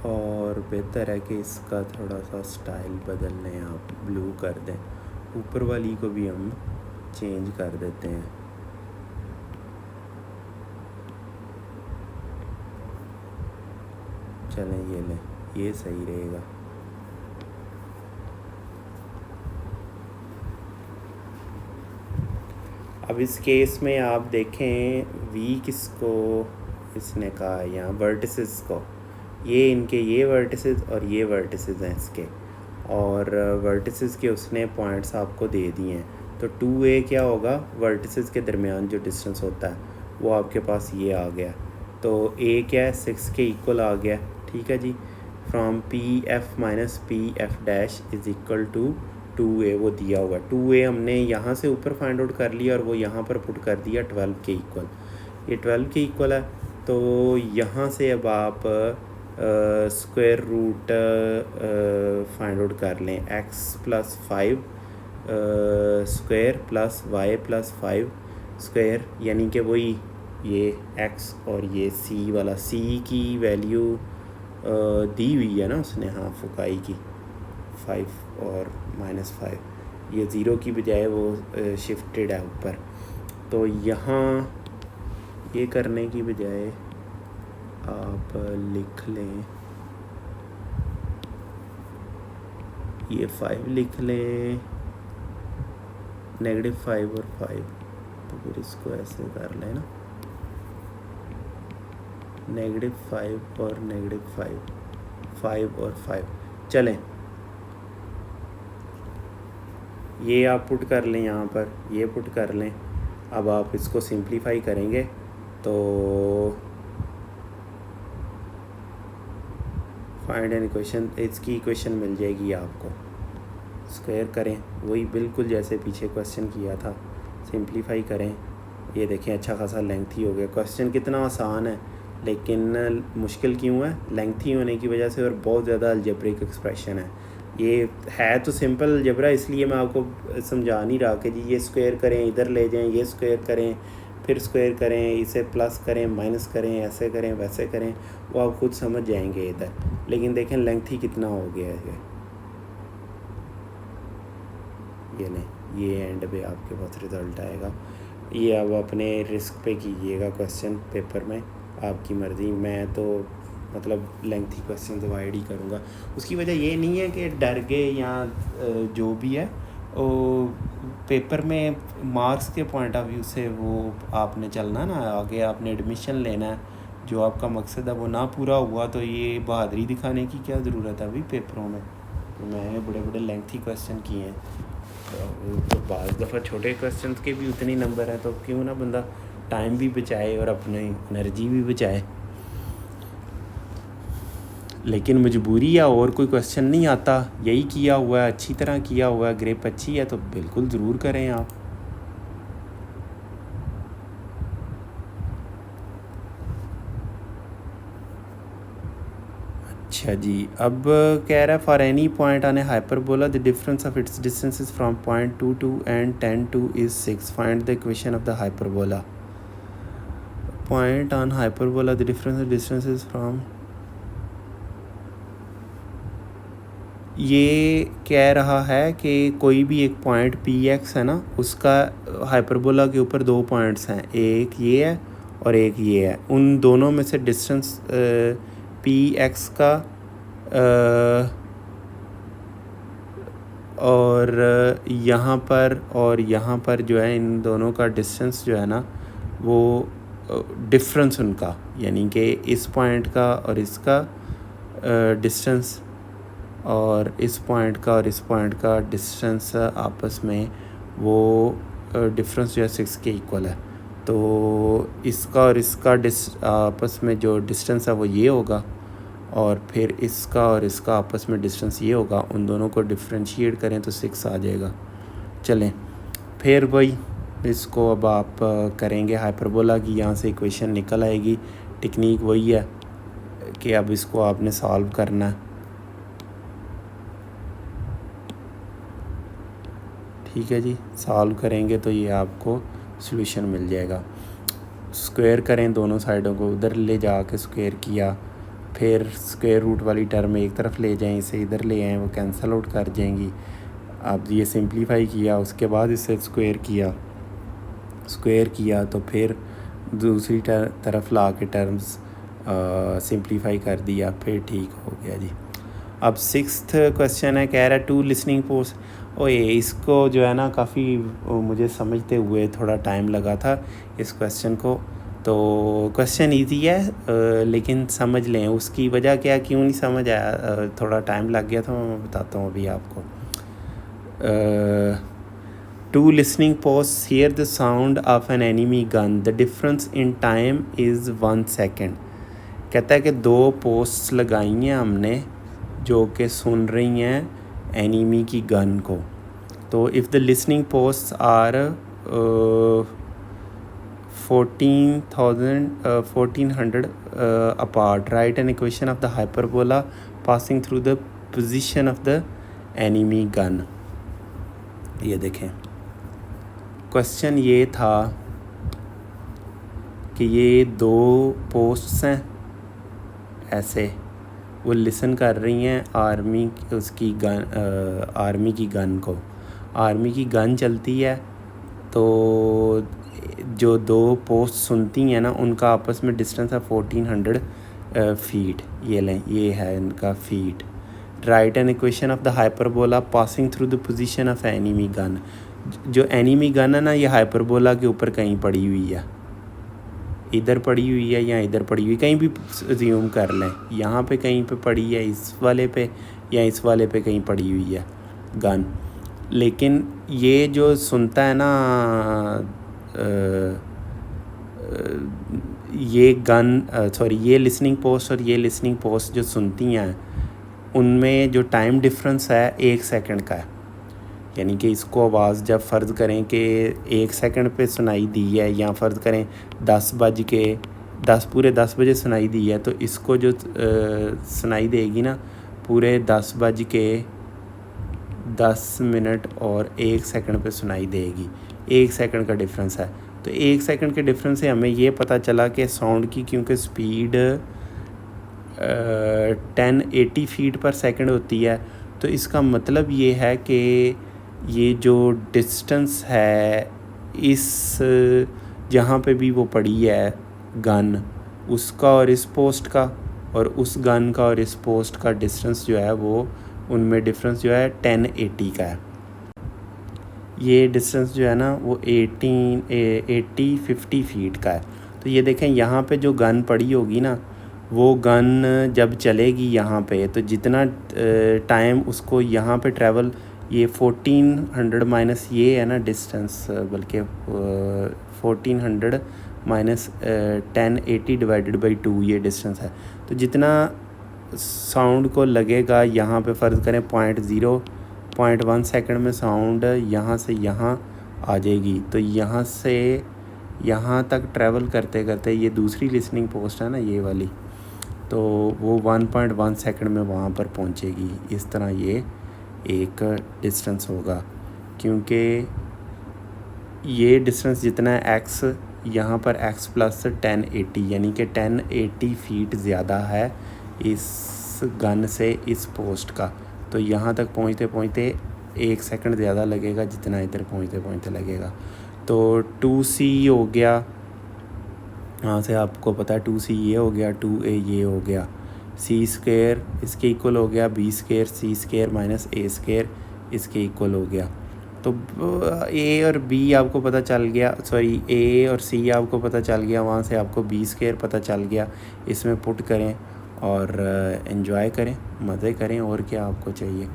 और बेहतर है कि इसका थोड़ा सा स्टाइल बदल लें, आप ब्लू कर दें। ऊपर वाली को भी हम चेंज कर देते हैं। चलें ये लें, ये सही रहेगा। अब इस केस में आप देखें वी किसको इसने कहा है यहाँ, वर्टिसेस को। ये इनके ये वर्टिसेस और ये वर्टिसेस हैं इसके, और वर्टिसेस के उसने पॉइंट्स आपको दे दिए हैं। तो 2a क्या होगा, वर्टिसेस के दरमियान जो डिस्टेंस होता है वो आपके पास ये आ गया। तो a क्या है, 6 के इक्वल आ गया। ठीक है जी। From pf minus pf dash is equal to 2a वो दिया हुआ। 2a हमने यहाँ से ऊपर फाइंड आउट कर लिया और वो यहाँ पर पुट कर दिया 12 के इक्वल। ये 12 के इक्वल है। तो यहाँ से अब आप स्क्वायर रूट फाइंड आउट कर लें। x plus 5 square plus y plus 5 square, यानी कि वही ये x और ये c वाला, c की वैल्यू दी हुई है ना उसने, हाँ फुकाई की 5 और -5, ये ज़ीरो की बजाय वो शिफ्टेड है ऊपर। तो यहाँ ये करने की बजाय आप लिख लें, ये 5 लिख लें, -5 और 5, तो फिर इसको ऐसे कर लें ना, -5 और -5, 5 और 5। चलें ये आप पुट कर लें, यहाँ पर ये पुट कर लें। अब आप इसको सिंप्लीफाई करेंगे तो फाइंड एन इक्वेशन, इसकी इक्वेशन मिल जाएगी आपको। स्क्वायर करें, वही बिल्कुल जैसे पीछे क्वेश्चन किया था, सिंप्लीफाई करें। ये देखें अच्छा खासा लेंथी हो गया। क्वेश्चन कितना आसान है लेकिन मुश्किल क्यों है, लेंथी होने की वजह से, और बहुत ज़्यादा अलजेब्रिक एक्सप्रेशन है। ये है तो सिंपल अलजेब्रा, इसलिए मैं आपको समझा नहीं रहा कि जी ये स्क्वायर करें, इधर ले जाएं, ये स्क्वायर करें, फिर स्क्वायर करें, इसे प्लस करें, माइनस करें, ऐसे करें, वैसे करें, वो आप खुद समझ जाएंगे इधर। लेकिन देखें लेंथी कितना हो गया है ये नहीं, ये एंड पे आपके पास रिज़ल्ट आएगा। ये अब अपने रिस्क पे कीजिएगा क्वेश्चन पेपर में, आपकी मर्ज़ी। मैं तो मतलब लेंथी क्वेश्चन अवॉइड ही करूँगा। उसकी वजह ये नहीं है कि डर गए या जो भी है, वो पेपर में मार्क्स के पॉइंट ऑफ व्यू से वो आपने चलना ना, आगे आपने एडमिशन लेना है, जो आपका मकसद है वो ना पूरा हुआ तो ये बहादुरी दिखाने की क्या ज़रूरत है अभी पेपरों में। तो मैंने बड़े बड़े लेंथी क्वेश्चन किए हैं, तो बाज़ दफ़ा छोटे क्वेश्चन के भी उतने ही नंबर हैं, तो क्यों ना बंदा टाइम भी बचाए और अपनी एनर्जी भी बचाए। लेकिन मजबूरी या और कोई क्वेश्चन नहीं आता, यही किया हुआ है, अच्छी तरह किया हुआ है, ग्रेप अच्छी है तो बिल्कुल ज़रूर करें आप। अच्छा जी, अब कह रहा है for any point on A hyperbola the difference of its distances from point 2 to and 10 to is 6, find the equation of the hyperbola. Point on hyperbola the difference of distances from, ये कह रहा है कि कोई भी एक point px है ना, उसका हाइपरबोला के ऊपर दो पॉइंट्स हैं, एक ये है और एक ये है। उन दोनों में से डिस्टेंस px का और यहाँ पर जो है इन दोनों का डिस्टेंस जो है ना वो डिफरेंस उनका, यानी कि इस पॉइंट का और इसका डिस्टेंस और इस पॉइंट का और इस पॉइंट का डिस्टेंस आपस में वो डिफरेंस जो है 6 के इक्वल है। तो इसका और इसका आपस में जो डिस्टेंस है वो ये होगा, और फिर इसका और इसका आपस में डिस्टेंस ये होगा। उन दोनों को डिफ्रेंशिएट करें तो 6 आ जाएगा। चलें फिर वही इसको अब आप करेंगे हाइपरबोला की, यहाँ से इक्वेशन निकल आएगी। टेक्निक वही है कि अब इसको आपने सॉल्व करना है। ठीक है जी। सॉल्व करेंगे तो ये आपको सॉल्यूशन मिल जाएगा। स्क्वायर करें दोनों साइडों को, उधर ले जा के स्क्वायर किया, फिर स्क्वायर रूट वाली टर्म एक तरफ ले जाएं, इसे इधर ले आएँ, वो कैंसिल आउट कर जाएंगी। अब ये सिंप्लीफाई किया, उसके बाद इसे स्क्वायर किया तो फिर दूसरी तरफ ला के टर्म्स सिंप्लीफाई कर दिया, फिर ठीक हो गया जी। अब 6th क्वेश्चन है, कह रहा है 2 लिसनिंग पोस्ट। ओए इसको जो है ना काफ़ी मुझे समझते हुए थोड़ा टाइम लगा था इस क्वेश्चन को। तो क्वेश्चन इजी है लेकिन समझ लें उसकी वजह क्या, क्यों नहीं समझ आया, थोड़ा टाइम लग गया था, मैं बताता हूँ अभी आपको। 2 listening posts hear the sound of an enemy gun. The difference in time is 1 second. कहता है कि 2 पोस्ट्स लगाई हैं हमने जो कि सुन रही हैं एनिमी की गन को। तो if the listening posts are 1400 apart, write an equation of the hyperbola passing through the position of the enemy gun. ये देखें, क्वेश्चन ये था कि ये 2 पोस्ट्स हैं, ऐसे वो लिसन कर रही हैं आर्मी की गन को। आर्मी की गन चलती है तो जो 2 पोस्ट सुनती हैं ना उनका आपस में डिस्टेंस है 1400 फीट। ये लें, ये है इनका feet. Right N equation of the hyperbola passing through the position of enemy gun. जो एनिमी गन है ना ये हाइपरबोला के ऊपर कहीं पड़ी हुई है, इधर पड़ी हुई है या इधर पड़ी हुई, कहीं भी ज़ूम कर लें, यहाँ पे कहीं पे पड़ी है, इस वाले पे या इस वाले पे कहीं पड़ी हुई है गन। लेकिन ये जो सुनता है ना ये लिसनिंग पोस्ट और ये लिसनिंग पोस्ट जो सुनती हैं उनमें जो टाइम डिफरेंस है 1 सेकंड का है। यानी कि इसको आवाज़ जब फ़र्ज़ करें कि 1 सेकंड पे सुनाई दी है, या फ़र्ज़ करें 10 बजे सुनाई दी है, तो इसको जो सुनाई देगी ना पूरे 10:10 और 1 सेकंड पे सुनाई देगी। 1 सेकंड का डिफरेंस है। तो 1 सेकंड के डिफरेंस से हमें ये पता चला कि साउंड की क्योंकि स्पीड 1080 फीट पर सेकंड होती है, तो इसका मतलब ये है कि ये जो डिस्टेंस है इस जहाँ पे भी वो पड़ी है गन उसका और इस पोस्ट का, और उस गन का और इस पोस्ट का डिस्टेंस जो है वो उनमें डिफरेंस जो है 1080 का है। ये डिस्टेंस जो है ना वो 50 फीट का है। तो ये देखें यहाँ पे जो गन पड़ी होगी ना वो गन जब चलेगी यहाँ पे तो जितना टाइम उसको यहाँ पे ट्रैवल, ये 1400 माइनस ये है ना डिस्टेंस, बल्कि 1400 माइनस 1080 डिवाइडेड बाई 2 ये डिस्टेंस है। तो जितना साउंड को लगेगा यहाँ पे फ़र्ज़ करें 0.1 सेकंड में साउंड यहाँ से यहाँ आ जाएगी। तो यहाँ से यहाँ तक ट्रैवल करते करते ये दूसरी लिसनिंग पोस्ट है ना ये वाली, तो वो 1.1 सेकंड में वहाँ पर पहुँचेगी। इस तरह ये एक डिस्टेंस होगा, क्योंकि ये डिस्टेंस जितना है x, यहाँ पर x प्लस 1080 यानी कि 1080 फीट ज़्यादा है इस गन से इस पोस्ट का। तो यहाँ तक पहुँचते पहुँचते 1 सेकंड ज़्यादा लगेगा जितना इधर पहुँचते पहुँचते लगेगा। तो 2c हो गया, यहाँ से आपको पता है 2c ये हो गया, 2a ये हो गया, c स्क्वायर इसके इक्वल हो गया b square c square minus a square इसके इक्वल हो गया। तो a और b आपको पता चल गया, सॉरी a और c आपको पता चल गया, वहाँ से आपको b स्क्वायर पता चल गया। इसमें पुट करें और एंजॉय करें, मज़े करें, और क्या आपको चाहिए।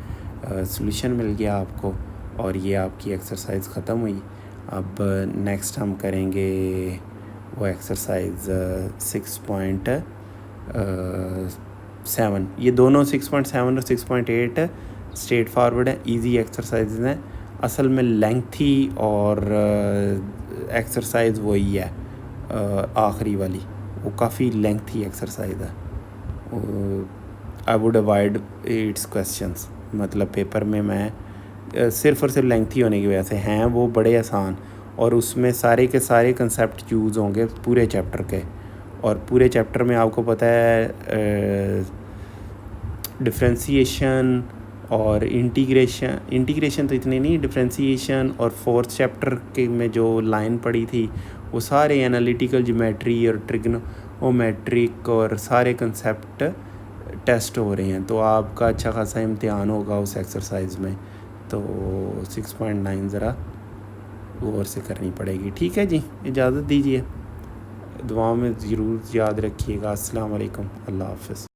सॉल्यूशन मिल गया आपको और ये आपकी एक्सरसाइज ख़त्म हुई। अब नेक्स्ट हम करेंगे वो एक्सरसाइज 6.7। ये दोनों 6.7 और 6.8 स्ट्रेट फॉरवर्ड है, इजी एक्सरसाइज हैं। असल में लेंथी और एक्सरसाइज वही है आखिरी वाली, वो काफ़ी लेंथी एक्सरसाइज है। I would avoid it's questions, मतलब पेपर में मैं सिर्फ़ और सिर्फ लेंथी होने की वजह से हैं वो बड़े आसान, और उसमें सारे के सारे कंसेप्ट यूज़ होंगे पूरे चैप्टर के। और पूरे चैप्टर में आपको पता है डिफरेंशिएशन और इंटीग्रेशन तो इतने नहीं, डिफरेंशिएशन और फोर्थ चैप्टर के में जो लाइन पड़ी थी वो सारे एनालिटिकल ज्योमेट्री और ट्रिग्नोमेट्रिक और सारे कंसेप्ट टेस्ट हो रहे हैं। तो आपका अच्छा खासा इम्तिहान होगा उस एक्सरसाइज में। तो 6.9 ज़रा गौर से करनी पड़ेगी। ठीक है जी, इजाज़त दीजिए, दुआ में ज़रूर याद रखिएगा। अस्सलाम वालेकुम, अल्लाह हाफ़िज़।